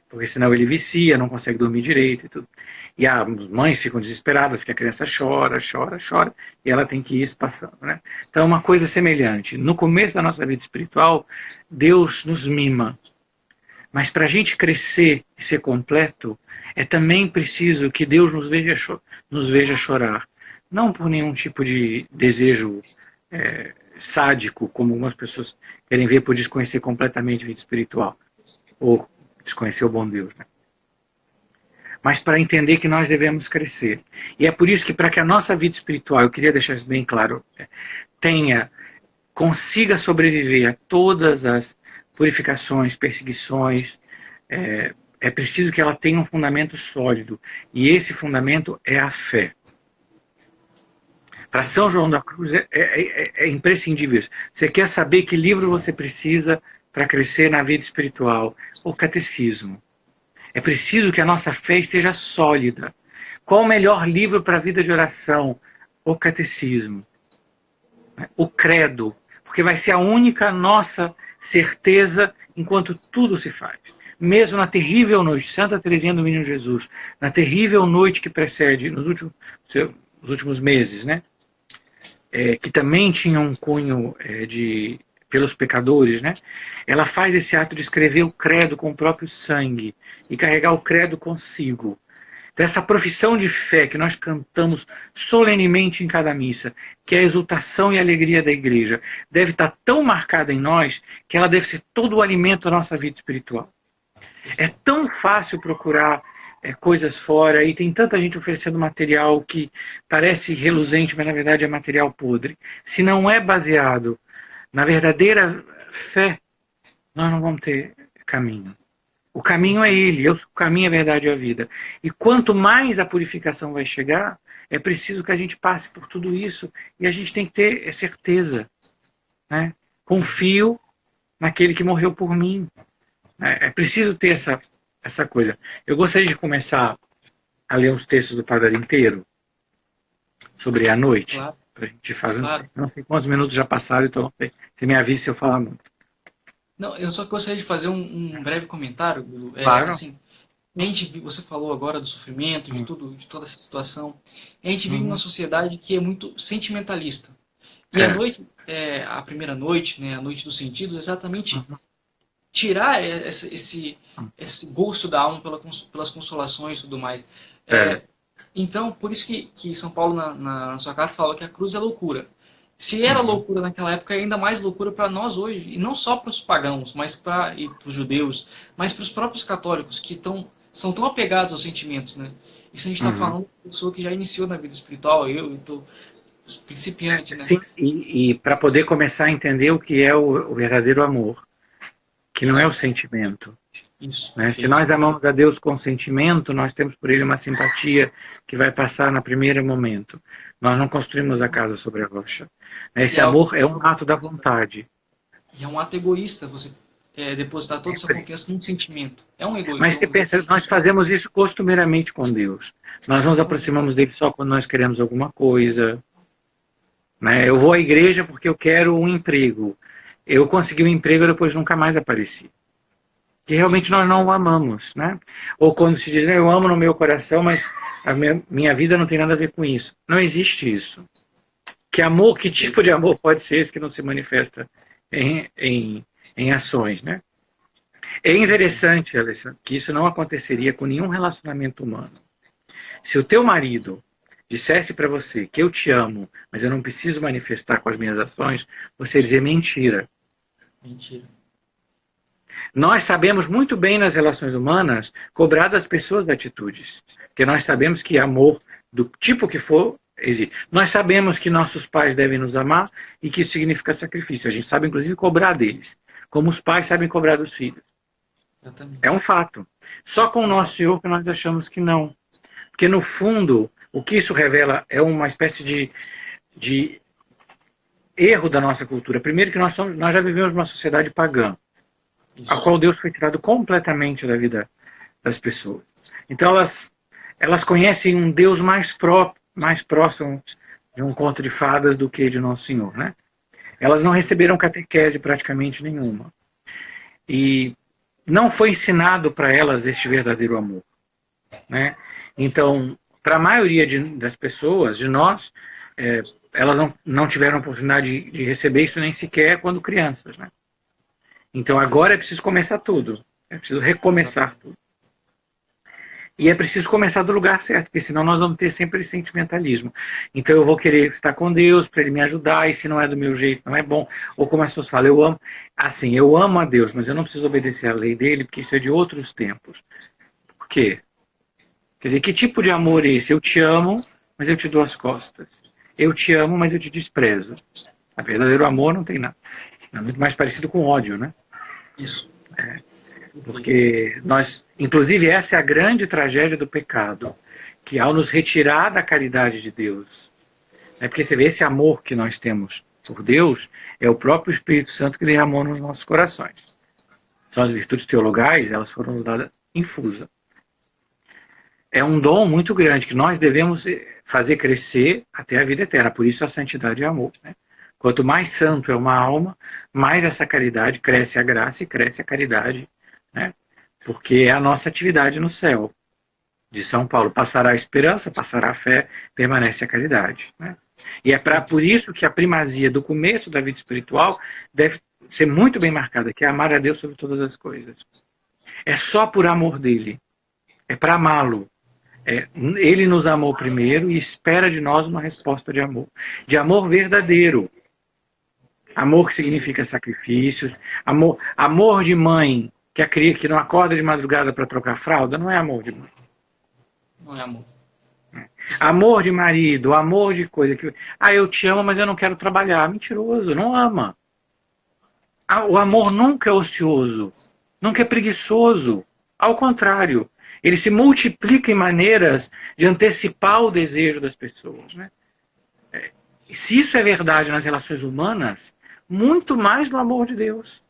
Porque senão ele vicia, não consegue dormir direito e tudo. E as mães ficam desesperadas, porque a criança chora, chora, chora, e ela tem que ir espaçando. Né? Então é uma coisa semelhante. No começo da nossa vida espiritual, Deus nos mima. Mas para a gente crescer e ser completo, é também preciso que Deus nos veja chorar. Não por nenhum tipo de desejo sádico, como algumas pessoas querem ver por desconhecer completamente a vida espiritual, ou desconhecer o bom Deus, né? Mas para entender que nós devemos crescer. E é por isso que, para que a nossa vida espiritual, eu queria deixar isso bem claro, consiga sobreviver a todas as purificações, perseguições, é preciso que ela tenha um fundamento sólido. E esse fundamento é a fé. Para São João da Cruz é imprescindível isso. Você quer saber que livro você precisa para crescer na vida espiritual? O catecismo. É preciso que a nossa fé esteja sólida. Qual o melhor livro para a vida de oração? O catecismo. O credo. Porque vai ser a única nossa certeza enquanto tudo se faz. Mesmo na terrível noite, Santa Teresinha do Menino Jesus, na terrível noite que precede, nos últimos meses, né? Que também tinha um cunho pelos pecadores, né? Ela faz esse ato de escrever o credo com o próprio sangue e carregar o credo consigo. Então, essa profissão de fé que nós cantamos solenemente em cada missa, que é a exultação e a alegria da igreja, deve estar tão marcada em nós que ela deve ser todo o alimento da nossa vida espiritual. É tão fácil procurar coisas fora e tem tanta gente oferecendo material que parece reluzente, mas na verdade é material podre. Se não é baseado na verdadeira fé, nós não vamos ter caminho. O caminho é ele, eu sou o caminho, a verdade e a vida. E quanto mais a purificação vai chegar, é preciso que a gente passe por tudo isso e a gente tem que ter certeza. Né? Confio naquele que morreu por mim. É preciso ter essa coisa. Eu gostaria de começar a ler os textos do Padre inteiro sobre a noite. Claro. Para a gente fazer. Claro. Não sei quantos minutos já passaram, então você me avisa se eu falar muito. Não, eu só gostaria de fazer um breve comentário. Claro. Assim, você falou agora do sofrimento, de tudo, de toda essa situação. A gente vive Uhum. numa sociedade que é muito sentimentalista. E a É. noite, a primeira noite, né, a noite dos sentidos, é exatamente Uhum. tirar esse gosto da alma pelas consolações e tudo mais. É. Então, por isso que São Paulo, na sua carta, fala que a cruz é loucura. Se era Uhum. loucura naquela época, é ainda mais loucura para nós hoje. E não só para os pagãos, mas para os judeus, mas para os próprios católicos, que são tão apegados aos sentimentos. Né? Isso a gente está Uhum. falando de uma pessoa que já iniciou na vida espiritual, eu estou principiante. Né? Sim, e para poder começar a entender o que é o verdadeiro amor, que não é o Isso, sentimento. isso, Né? Se perfeito. nós amamos a Deus com sentimento, nós temos por Ele uma simpatia que vai passar no primeiro momento. Nós não construímos a casa sobre a rocha. E Esse é algo amor é um ato da vontade. e é um ato egoísta você depositar toda essa Sempre. confiança num sentimento. É um Mas você pensa, nós fazemos isso costumeiramente com Deus. Nós nos aproximamos dele só quando nós queremos alguma coisa. Né? Eu vou à igreja porque eu quero um emprego. Eu consegui um emprego e depois nunca mais apareci. Que realmente nós não o amamos. Né? Ou quando se diz, eu amo no meu coração, mas a minha vida não tem nada a ver com isso. Não existe isso. Que tipo de amor pode ser esse que não se manifesta em ações, né? É interessante, Alessandro, que isso não aconteceria com nenhum relacionamento humano. Se o teu marido dissesse para você que eu te amo, mas eu não preciso manifestar com as minhas ações, você dizer mentira. Mentira. Nós sabemos muito bem nas relações humanas cobrar das pessoas atitudes, porque nós sabemos que amor do tipo que for existe. Nós sabemos que nossos pais devem nos amar e que isso significa sacrifício. A gente sabe inclusive cobrar deles, como os pais sabem cobrar dos filhos. Exatamente. É um fato. Só com o nosso Senhor que nós achamos que não. Porque, no fundo, o que isso revela é uma espécie de erro da nossa cultura. Primeiro que nós já vivemos numa sociedade pagã, a qual Deus foi tirado completamente da vida das pessoas. Então, elas conhecem um Deus mais próximo de um conto de fadas do que de Nosso Senhor. Né? Elas não receberam catequese praticamente nenhuma. E não foi ensinado para elas este verdadeiro amor. Né? Então, para a maioria das pessoas, de nós, elas não tiveram oportunidade de receber isso nem sequer quando crianças. Né? Então, agora é preciso começar tudo. É preciso recomeçar tudo. E é preciso começar do lugar certo, porque senão nós vamos ter sempre esse sentimentalismo. Então eu vou querer estar com Deus para Ele me ajudar, e se não é do meu jeito, não é bom. Ou como as pessoas falam, eu amo a Deus, mas eu não preciso obedecer à lei dele, porque isso é de outros tempos. Por quê? Quer dizer, que tipo de amor é esse? Eu te amo, mas eu te dou as costas. Eu te amo, mas eu te desprezo. O verdadeiro amor não tem nada. É muito mais parecido com ódio, né? Isso. Porque inclusive essa é a grande tragédia do pecado, que ao nos retirar da caridade de Deus, porque você vê esse amor que nós temos por Deus, é o próprio Espírito Santo que derramou nos nossos corações. São as virtudes teologais, elas foram nos dadas infusa. É um dom muito grande que nós devemos fazer crescer até a vida eterna. Por isso a santidade é amor. Né? Quanto mais santo é uma alma, mais essa caridade cresce a graça e cresce a caridade. Né? Porque é a nossa atividade no céu. De São Paulo, passará a esperança, passará a fé, permanece a caridade. Né? E é por isso que a primazia do começo da vida espiritual deve ser muito bem marcada, que é amar a Deus sobre todas as coisas. É só por amor dele. É para amá-lo. Ele nos amou primeiro e espera de nós uma resposta de amor verdadeiro. Amor que significa sacrifícios, amor de mãe que não acorda de madrugada para trocar fralda, não é amor de mãe. Não é amor. Amor de marido, amor de coisa que eu te amo, mas eu não quero trabalhar. Mentiroso, não ama. O amor nunca é ocioso, nunca é preguiçoso. Ao contrário, ele se multiplica em maneiras de antecipar o desejo das pessoas. Né? Se isso é verdade nas relações humanas, muito mais no amor de Deus.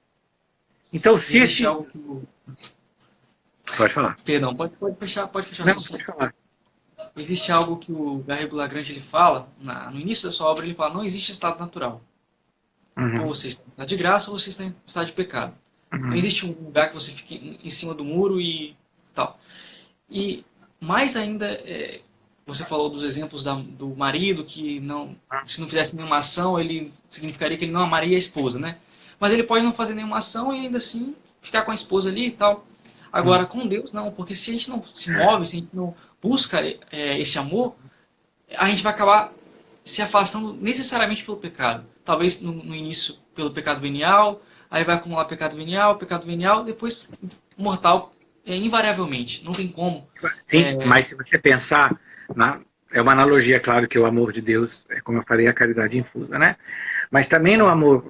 Então, se Existe algo que Pode falar. Perdão, pode fechar. Não, pode falar. Existe algo que o Garrigou Lagrange ele fala, no início da sua obra, ele fala, não existe estado natural. Uhum. Ou você está em estado de graça, ou você está em estado de pecado. Não existe um lugar que você fique em cima do muro e tal. E mais ainda, você falou dos exemplos do marido que não, se não fizesse nenhuma ação, ele significaria que ele não amaria a esposa, né? Mas ele pode não fazer nenhuma ação e ainda assim ficar com a esposa ali e tal. Agora, com Deus, não, porque se a gente não se move, se a gente não busca esse amor, a gente vai acabar se afastando necessariamente pelo pecado. Talvez no início pelo pecado venial, aí vai acumular pecado venial, depois mortal, invariavelmente. Não tem como. Sim, mas se você pensar, é uma analogia, claro, que o amor de Deus é, como eu falei, a caridade infusa, né? Mas também no amor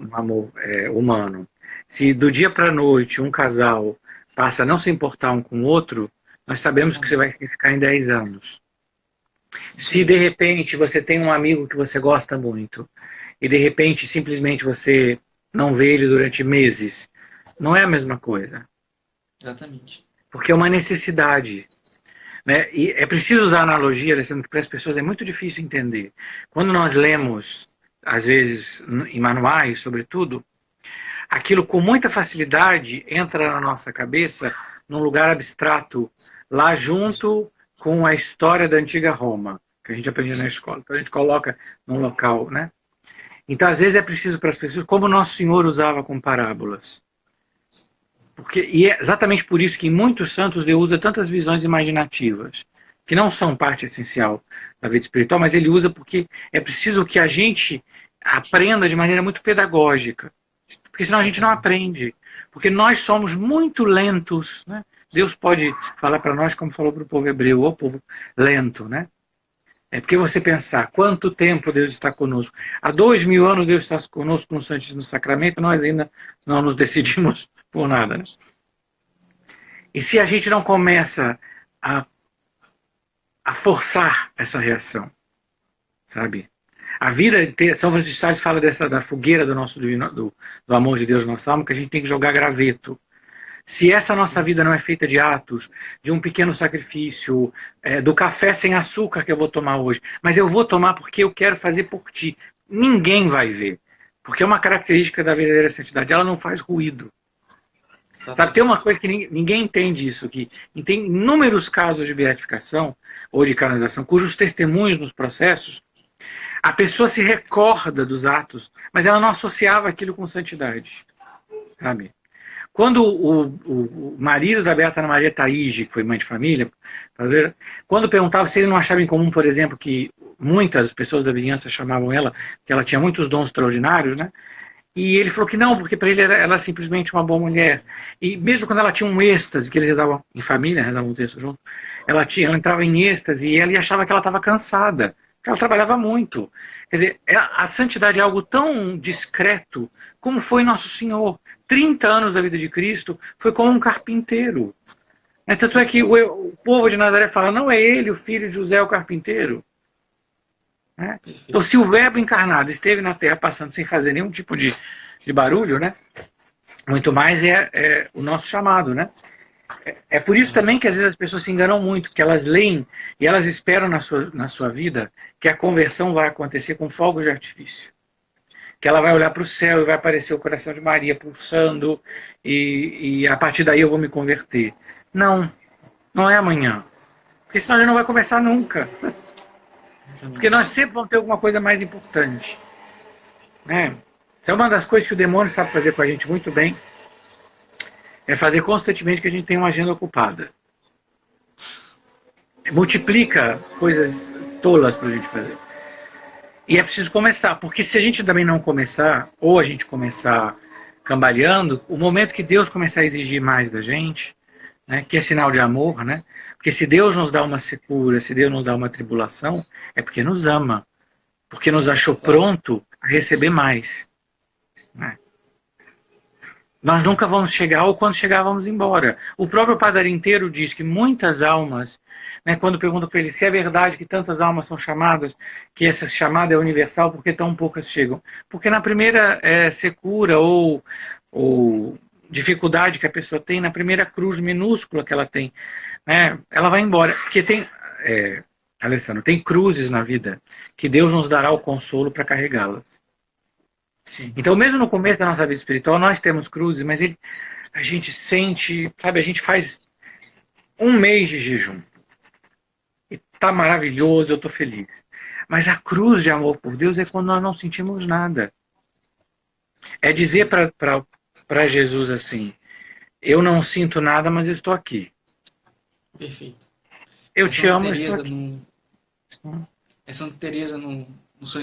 humano, se do dia para a noite um casal passa a não se importar um com o outro, nós sabemos que você vai ficar em 10 anos. Se de repente você tem um amigo que você gosta muito e de repente simplesmente você não vê ele durante meses, não é a mesma coisa. Exatamente. Porque é uma necessidade. Né? E é preciso usar a analogia, Alessandro, que para as pessoas é muito difícil entender. Quando nós lemos, às vezes, em manuais, sobretudo, aquilo com muita facilidade entra na nossa cabeça num lugar abstrato, lá junto com a história da antiga Roma, que a gente aprendia na escola. Então a gente coloca num local, né? Então, às vezes, é preciso para as pessoas, como Nosso Senhor usava com parábolas. E é exatamente por isso que em muitos santos Deus usa tantas visões imaginativas, que não são parte essencial da vida espiritual, mas ele usa porque é preciso que a gente aprenda de maneira muito pedagógica. Porque senão a gente não aprende. Porque nós somos muito lentos, né? Deus pode falar para nós como falou para o povo hebreu, o povo lento, né? É porque você pensar quanto tempo Deus está conosco. Há 2000 anos Deus está conosco no Santíssimo Sacramento, nós ainda não nos decidimos por nada. Né? E se a gente não começa a forçar essa reação, sabe? A vida inteira, São Francisco de Sales fala da fogueira do amor de Deus na nossa alma, que a gente tem que jogar graveto. Se essa nossa vida não é feita de atos, de um pequeno sacrifício, do café sem açúcar que eu vou tomar hoje, mas eu vou tomar porque eu quero fazer por ti, ninguém vai ver. Porque é uma característica da verdadeira santidade, ela não faz ruído. Sabe, tem uma coisa que ninguém entende isso, que tem inúmeros casos de beatificação ou de canonização, cujos testemunhos nos processos, a pessoa se recorda dos atos, mas ela não associava aquilo com santidade. Sabe? Quando o marido da Beata Ana Maria Taige, que foi mãe de família, quando perguntava se ele não achava em comum, por exemplo, que muitas pessoas da vizinhança chamavam ela, que ela tinha muitos dons extraordinários, né? E ele falou que não, porque para ele ela simplesmente uma boa mulher. E mesmo quando ela tinha um êxtase, que eles rezavam em família, rezavam um texto junto, ela entrava em êxtase e ela achava que ela estava cansada, porque ela trabalhava muito. Quer dizer, a santidade é algo tão discreto como foi Nosso Senhor. 30 anos da vida de Cristo foi como um carpinteiro. Tanto é que o povo de Nazaré fala, não é ele o filho de José o carpinteiro? Né? Então, se o Verbo encarnado esteve na Terra passando sem fazer nenhum tipo de barulho, né? Muito mais é o nosso chamado. Né? É por isso também que às vezes as pessoas se enganam muito, que elas leem e elas esperam na sua vida que a conversão vai acontecer com fogos de artifício. Que ela vai olhar para o céu e vai aparecer o coração de Maria pulsando e a partir daí eu vou me converter. Não, não é amanhã. Porque senão a gente não vai começar nunca. Porque nós sempre vamos ter alguma coisa mais importante. Né? Isso é uma das coisas que o demônio sabe fazer com a gente muito bem. É fazer constantemente que a gente tenha uma agenda ocupada. Multiplica coisas tolas para a gente fazer. E é preciso começar, porque se a gente também não começar, ou a gente começar cambaleando, o momento que Deus começar a exigir mais da gente, né, que é sinal de amor, né? Porque se Deus nos dá uma secura, se Deus nos dá uma tribulação, é porque nos ama, porque nos achou pronto a receber mais. Né? Nós nunca vamos chegar, ou quando chegar vamos embora. O próprio Padre Inteiro diz que muitas almas, né, quando perguntam para ele se é verdade que tantas almas são chamadas, que essa chamada é universal, por que tão poucas chegam? Porque na primeira secura ou dificuldade que a pessoa tem, na primeira cruz minúscula que ela tem, né, ela vai embora. Porque tem, Alessandro, tem cruzes na vida que Deus nos dará o consolo para carregá-las. Sim. Então, mesmo no começo da nossa vida espiritual, nós temos cruzes, mas a gente sente, sabe, a gente faz um mês de jejum. E tá maravilhoso, eu tô feliz. Mas a cruz de amor por Deus é quando nós não sentimos nada. É dizer para Jesus assim, eu não sinto nada, mas eu estou aqui. Perfeito. Eu É te Santa amo, eu estou Teresa aqui. é Santa Teresa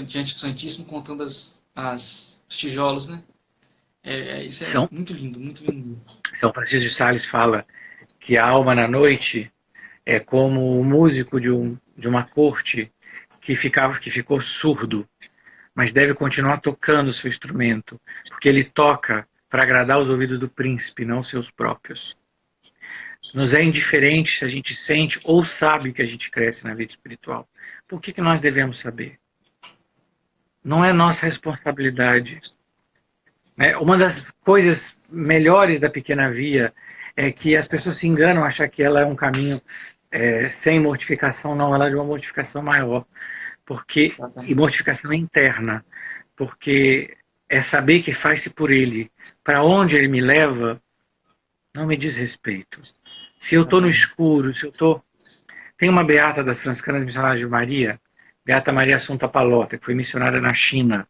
diante do Santíssimo contando os tijolos, né? Isso é São, muito lindo, muito lindo. São Francisco de Sales fala que a alma na noite é como o músico de uma corte que ficou surdo, mas deve continuar tocando o seu instrumento, porque ele toca para agradar os ouvidos do príncipe, não seus próprios. Nos é indiferente se a gente sente ou sabe que a gente cresce na vida espiritual. Por que nós devemos saber? Não é nossa responsabilidade. Uma das coisas melhores da pequena via é que as pessoas se enganam, achar que ela é um caminho sem mortificação. Não, ela é de uma mortificação maior. E mortificação interna. Porque é saber que faz-se por ele. Para onde ele me leva, não me diz respeito. Se eu estou no escuro, se eu estou... Tem uma beata das franciscanas missionárias de Maria, Beata Maria Assunta Pallotta, que foi missionária na China.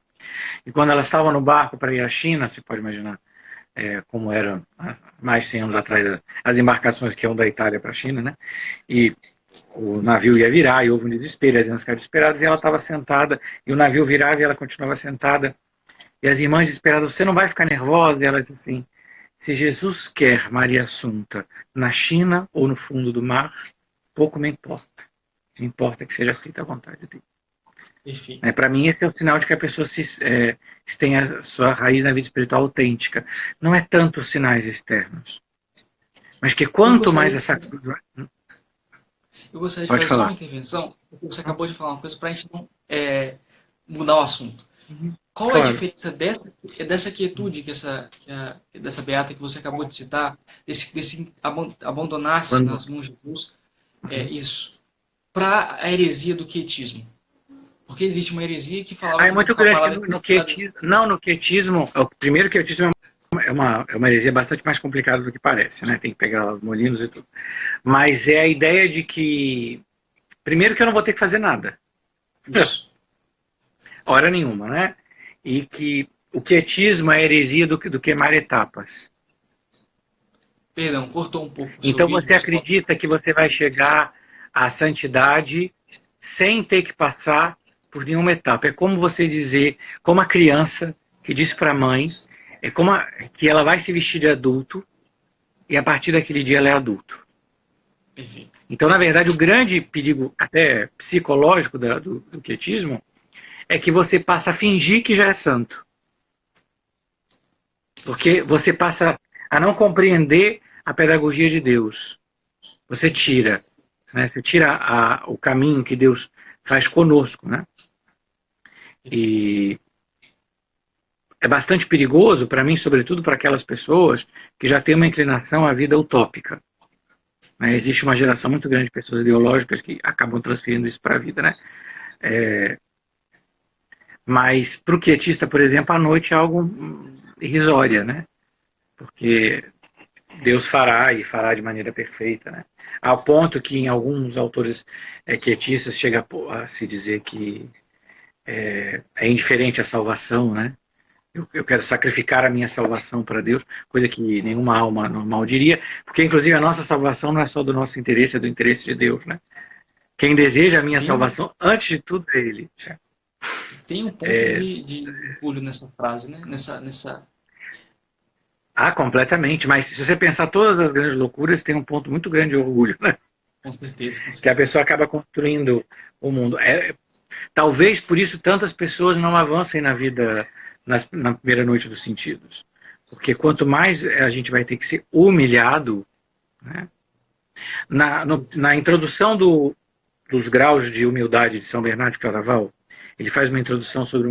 E quando ela estava no barco para ir à China, você pode imaginar como eram mais de 100 anos atrás as embarcações que iam da Itália para a China, né? E o navio ia virar e houve um desespero, as irmãs ficaram desesperadas e ela estava sentada, e o navio virava e ela continuava sentada. E as irmãs desesperadas, você não vai ficar nervosa? E ela disse assim, se Jesus quer Maria Assunta na China ou no fundo do mar, pouco me importa. Me importa que seja feita a vontade dele. Para mim, esse é o sinal de que a pessoa tem a sua raiz na vida espiritual autêntica. Não é tanto os sinais externos, mas que quanto mais essa... Eu gostaria de fazer só uma intervenção, porque você acabou de falar uma coisa para a gente não mudar o assunto. Qual é a diferença dessa quietude dessa beata que você acabou de citar, desse abandonar-se nas mãos de Deus, isso, para a heresia do quietismo? Porque existe uma heresia que falava... É muito grande no quietismo. Não, no quietismo, primeiro que o quietismo é uma heresia bastante mais complicada do que parece, né? Tem que pegar os molinos e tudo. Mas é a ideia de que, primeiro que eu não vou ter que fazer nada. Isso. Hora nenhuma, né? E que o quietismo é heresia do queimar etapas. Perdão, cortou um pouco. Então você acredita que você vai chegar à santidade sem ter que passar por nenhuma etapa. É como você dizer, como a criança que diz para a mãe, que ela vai se vestir de adulto e a partir daquele dia ela é adulto. Perfeito. Então, na verdade, o grande perigo, até psicológico do quietismo, é que você passa a fingir que já é santo. Porque você passa a não compreender a pedagogia de Deus. Você tira, né? Você tira o caminho que Deus faz conosco, né? E é bastante perigoso para mim, sobretudo para aquelas pessoas que já têm uma inclinação à vida utópica. Né? Existe uma geração muito grande de pessoas ideológicas que acabam transferindo isso para a vida, né? Mas para o quietista, por exemplo, a noite é algo irrisória, né? Porque Deus fará e fará de maneira perfeita, né? Ao ponto que em alguns autores quietistas chega a se dizer que é indiferente à salvação, né? Eu quero sacrificar a minha salvação para Deus, coisa que nenhuma alma normal diria, porque inclusive a nossa salvação não é só do nosso interesse, é do interesse de Deus, né? Quem deseja a minha salvação, antes de tudo, é Ele. Tem um ponto de orgulho nessa frase, né? Nessa... Completamente, mas se você pensar todas as grandes loucuras, tem um ponto muito grande de orgulho, né? Com certeza. Que a pessoa acaba construindo o mundo. Talvez por isso tantas pessoas não avancem na vida na primeira noite dos sentidos. Porque quanto mais a gente vai ter que ser humilhado, né? Na introdução dos graus de humildade de São Bernardo de Claraval, ele faz uma introdução sobre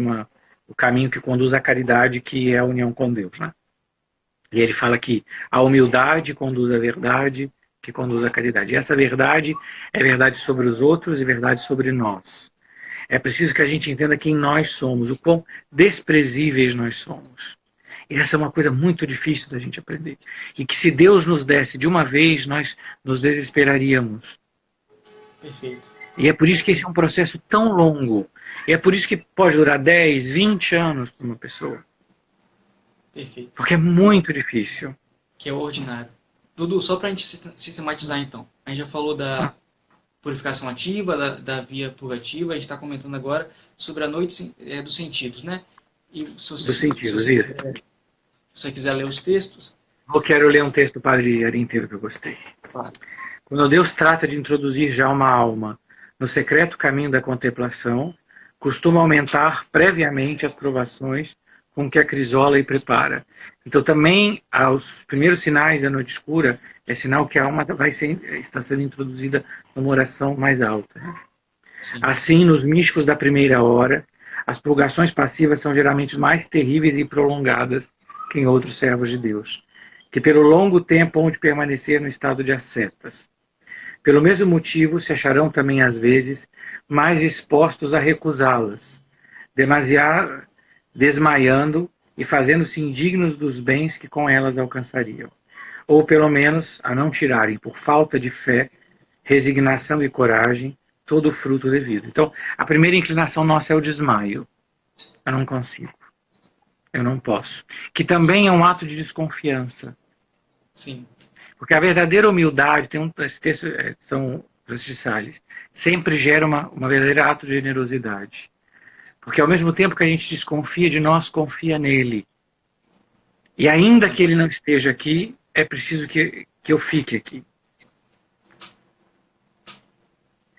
o caminho que conduz à caridade, que é a união com Deus, né? E ele fala que a humildade conduz à verdade, que conduz à caridade. E essa verdade é verdade sobre os outros e verdade sobre nós. É preciso que a gente entenda quem nós somos, o quão desprezíveis nós somos. E essa é uma coisa muito difícil da gente aprender. E que se Deus nos desse de uma vez, nós nos desesperaríamos. Perfeito. E é por isso que esse é um processo tão longo. E é por isso que pode durar 10, 20 anos para uma pessoa. Perfeito. Porque é muito difícil. Que é o ordinário. Dudu, só para a gente sistematizar então. A gente já falou da purificação ativa, da via purgativa, a gente está comentando agora sobre a noite dos sentidos, né? E se você quiser ler os textos... Eu quero ler um texto do Padre Ari inteiro que eu gostei. Claro. Quando Deus trata de introduzir já uma alma no secreto caminho da contemplação, costuma aumentar previamente as provações com que a crisola e prepara. Então também os primeiros sinais da noite escura é sinal que a alma está sendo introduzida numa oração mais alta. Né? Assim, nos místicos da primeira hora, as purgações passivas são geralmente mais terríveis e prolongadas que em outros servos de Deus, que pelo longo tempo hão de permanecer no estado de ascetas. Pelo mesmo motivo, se acharão também às vezes mais expostos a recusá-las, desmaiando e fazendo-se indignos dos bens que com elas alcançariam, ou pelo menos a não tirarem, por falta de fé, resignação e coragem, todo o fruto devido. Então, a primeira inclinação nossa é o desmaio. Eu não consigo. Eu não posso. Que também é um ato de desconfiança. Sim. Porque a verdadeira humildade, esse texto são de Salles, sempre gera uma verdadeira ato de generosidade. Porque ao mesmo tempo que a gente desconfia de nós, confia nele. E ainda que ele não esteja aqui, é preciso que eu fique aqui.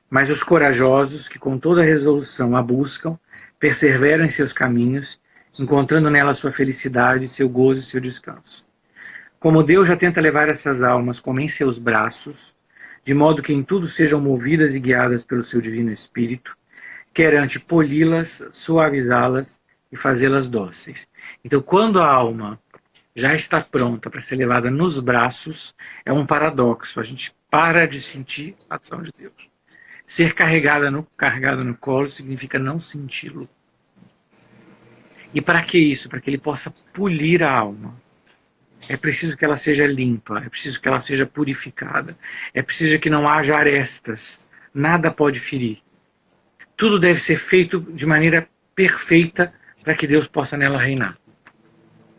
Mas os corajosos, que com toda resolução a buscam, perseveram em seus caminhos, encontrando nela sua felicidade, seu gozo e seu descanso. Como Deus já tenta levar essas almas como em seus braços, de modo que em tudo sejam movidas e guiadas pelo seu divino Espírito, quer antes poli-las, suavizá-las e fazê-las dóceis. Então, quando a alma já está pronta para ser levada nos braços, é um paradoxo. A gente para de sentir a ação de Deus. Ser carregado no colo significa não senti-lo. E para que isso? Para que ele possa polir a alma. É preciso que ela seja limpa, é preciso que ela seja purificada, é preciso que não haja arestas, nada pode ferir. Tudo deve ser feito de maneira perfeita para que Deus possa nela reinar.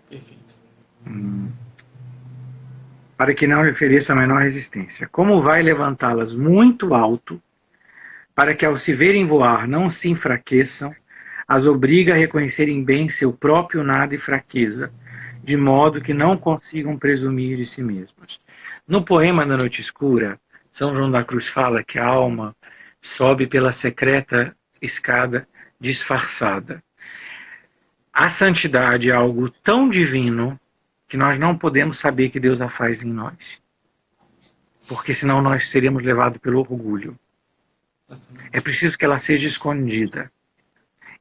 Perfeito. Para que não lhe ofereça a menor resistência. Como vai levantá-las muito alto, para que ao se verem voar não se enfraqueçam, as obriga a reconhecerem bem seu próprio nada e fraqueza, de modo que não consigam presumir de si mesmas. No poema da Noite Escura, São João da Cruz fala que a alma sobe pela secreta escada disfarçada. A santidade é algo tão divino que nós não podemos saber que Deus a faz em nós. Porque senão nós seríamos levados pelo orgulho. É preciso que ela seja escondida.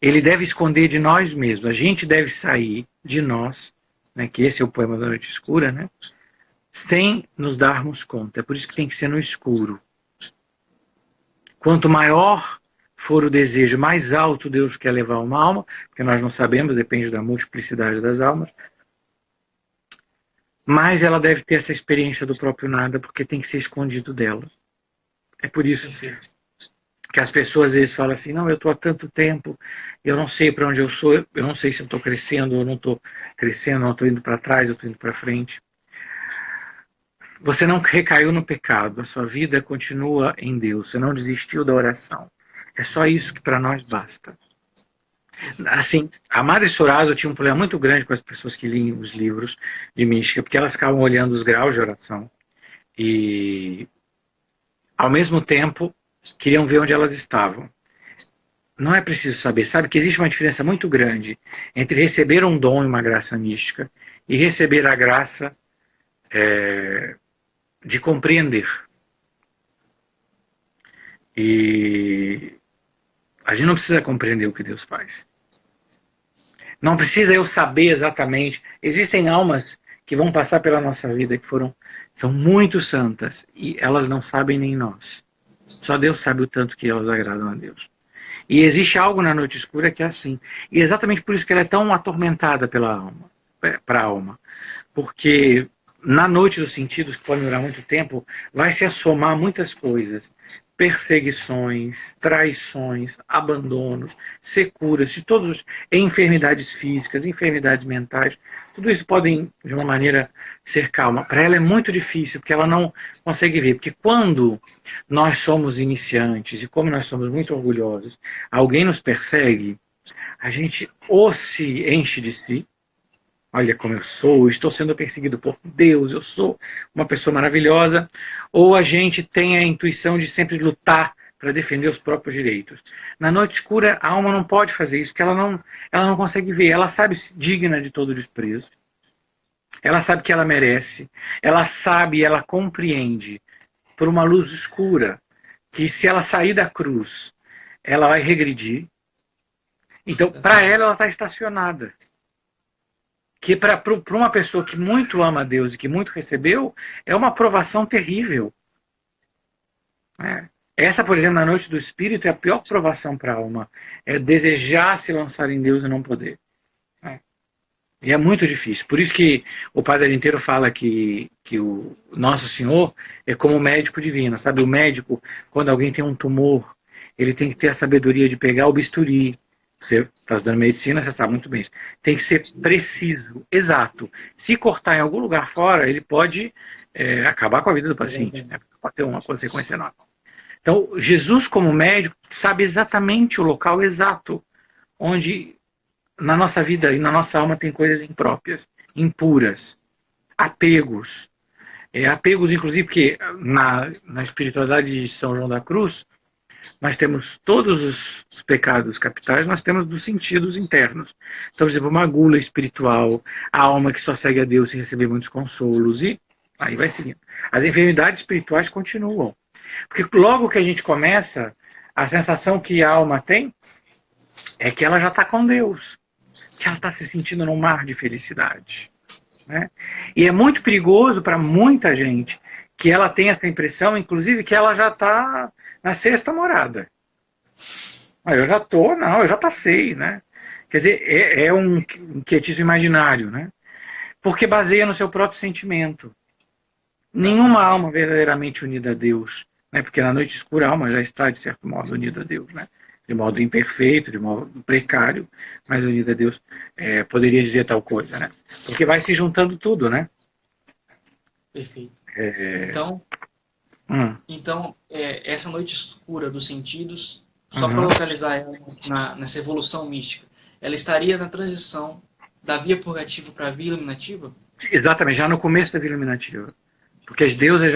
Ele deve esconder de nós mesmos. A gente deve sair de nós, né, que esse é o poema da Noite Escura, né, sem nos darmos conta. É por isso que tem que ser no escuro. Quanto maior for o desejo, mais alto Deus quer levar uma alma, porque nós não sabemos, depende da multiplicidade das almas, mas ela deve ter essa experiência do próprio nada, porque tem que ser escondido dela. É por isso que as pessoas às vezes falam assim, não, eu estou há tanto tempo, eu não sei para onde eu sou, eu não sei se eu estou crescendo ou não estou crescendo, não estou indo para trás, eu estou indo para frente. Você não recaiu no pecado, a sua vida continua em Deus, você não desistiu da oração. É só isso que para nós basta. Assim, a Madre Sorasa tinha um problema muito grande com as pessoas que liam os livros de mística, porque elas ficavam olhando os graus de oração e, ao mesmo tempo, queriam ver onde elas estavam. Não é preciso saber. Sabe que existe uma diferença muito grande entre receber um dom e uma graça mística e receber a graça de compreender. E a gente não precisa compreender o que Deus faz. Não precisa eu saber exatamente. Existem almas que vão passar pela nossa vida que são muito santas e elas não sabem nem nós. Só Deus sabe o tanto que elas agradam a Deus. E existe algo na Noite Escura que é assim. E é exatamente por isso que ela é tão atormentada pela alma. para a alma. Porque na noite dos sentidos, que pode durar muito tempo, vai se assomar muitas coisas. Perseguições, traições, abandonos, securas, de todos os enfermidades físicas, enfermidades mentais, tudo isso podem, de uma maneira, ser calma. Para ela é muito difícil, porque ela não consegue ver. Porque quando nós somos iniciantes, e como nós somos muito orgulhosos, alguém nos persegue, a gente ou se enche de si, olha como eu sou, estou sendo perseguido por Deus, eu sou uma pessoa maravilhosa, ou a gente tem a intuição de sempre lutar para defender os próprios direitos. Na noite escura, a alma não pode fazer isso, porque ela não consegue ver, ela sabe digna de todo desprezo, ela sabe que ela merece, ela sabe, ela compreende, por uma luz escura, que se ela sair da cruz, ela vai regredir. Então, para ela está estacionada. Que para uma pessoa que muito ama a Deus e que muito recebeu, é uma provação terrível. Essa, por exemplo, na noite do Espírito, é a pior provação para a alma. É desejar se lançar em Deus e não poder. E é muito difícil. Por isso que o Padre inteiro fala que o Nosso Senhor é como o médico divino. Sabe, o médico, quando alguém tem um tumor, ele tem que ter a sabedoria de pegar o bisturi. Você está estudando medicina, você sabe muito bem isso. Tem que ser preciso, exato. Se cortar em algum lugar fora, ele pode acabar com a vida do paciente. Né? Pode ter uma consequência enorme. Então, Jesus, como médico, sabe exatamente o local exato onde na nossa vida e na nossa alma tem coisas impróprias, impuras, apegos. Apegos, inclusive, porque na espiritualidade de São João da Cruz, nós temos todos os pecados capitais, nós temos dos sentidos internos. Então, por exemplo, uma gula espiritual, a alma que só segue a Deus sem receber muitos consolos, e aí vai seguindo. As enfermidades espirituais continuam. Porque logo que a gente começa, a sensação que a alma tem é que ela já está com Deus, que ela está se sentindo num mar de felicidade. Né? E é muito perigoso para muita gente que ela tem essa impressão, inclusive, que ela já está na sexta morada. Eu já estou, não, eu já passei, né? Quer dizer, é um quietismo imaginário, né? Porque baseia no seu próprio sentimento. Nenhuma alma verdadeiramente unida a Deus, né? Porque na noite escura a alma já está, de certo modo, unida a Deus, né? De modo imperfeito, de modo precário, mas unida a Deus, poderia dizer tal coisa, né? Porque vai se juntando tudo, né? Perfeito. Então, essa noite escura dos sentidos, só para localizar ela nessa evolução mística, ela estaria na transição da via purgativa para a via iluminativa? Exatamente, já no começo da via iluminativa. Porque as deusas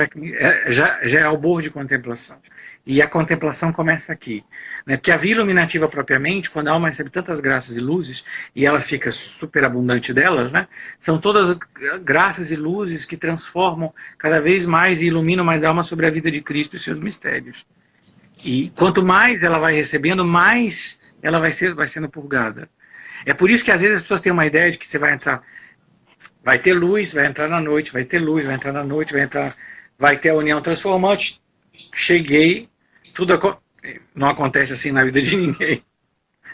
já é albor de contemplação. E a contemplação começa aqui. Né? Porque a via iluminativa propriamente, quando a alma recebe tantas graças e luzes, e ela fica superabundante delas, né? São todas graças e luzes que transformam cada vez mais e iluminam mais a alma sobre a vida de Cristo e seus mistérios. E quanto mais ela vai recebendo, mais ela vai sendo purgada. É por isso que às vezes as pessoas têm uma ideia de que você vai entrar... Vai ter luz, vai entrar na noite, vai ter luz, vai entrar na noite, vai ter a união transformante. Cheguei, não acontece assim na vida de ninguém.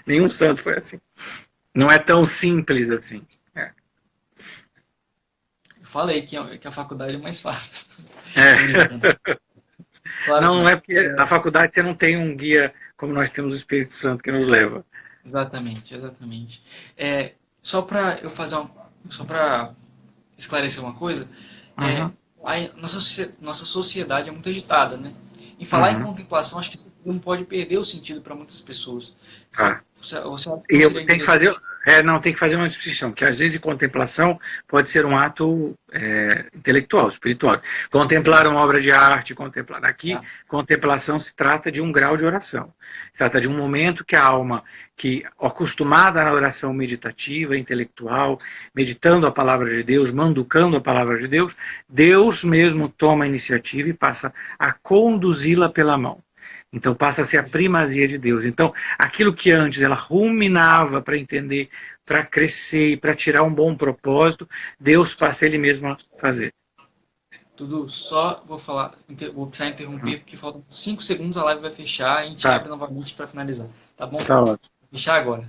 Nenhum santo foi assim. Não é tão simples assim. Eu falei que a faculdade é mais fácil. Claro, não é porque na faculdade você não tem um guia como nós temos o Espírito Santo que nos leva. Exatamente. Só para eu fazer só para esclarecer uma coisa, nossa sociedade é muito agitada, né? Em falar em contemplação, acho que isso não pode perder o sentido para muitas pessoas. Tem que fazer uma distinção, que às vezes contemplação pode ser um ato intelectual, espiritual. Contemplar uma obra de arte, contemplação se trata de um grau de oração. Se trata de um momento que a alma, que acostumada na oração meditativa, intelectual, meditando a palavra de Deus, manducando a palavra de Deus, Deus mesmo toma a iniciativa e passa a conduzi-la pela mão. Então passa a ser a primazia de Deus. Então aquilo que antes ela ruminava para entender, para crescer e para tirar um bom propósito, Deus passa Ele mesmo a fazer. Dudu, só vou precisar interromper porque faltam 5 segundos, a live vai fechar e a gente abre novamente para finalizar. Tá bom? Tá ótimo. Vou fechar agora.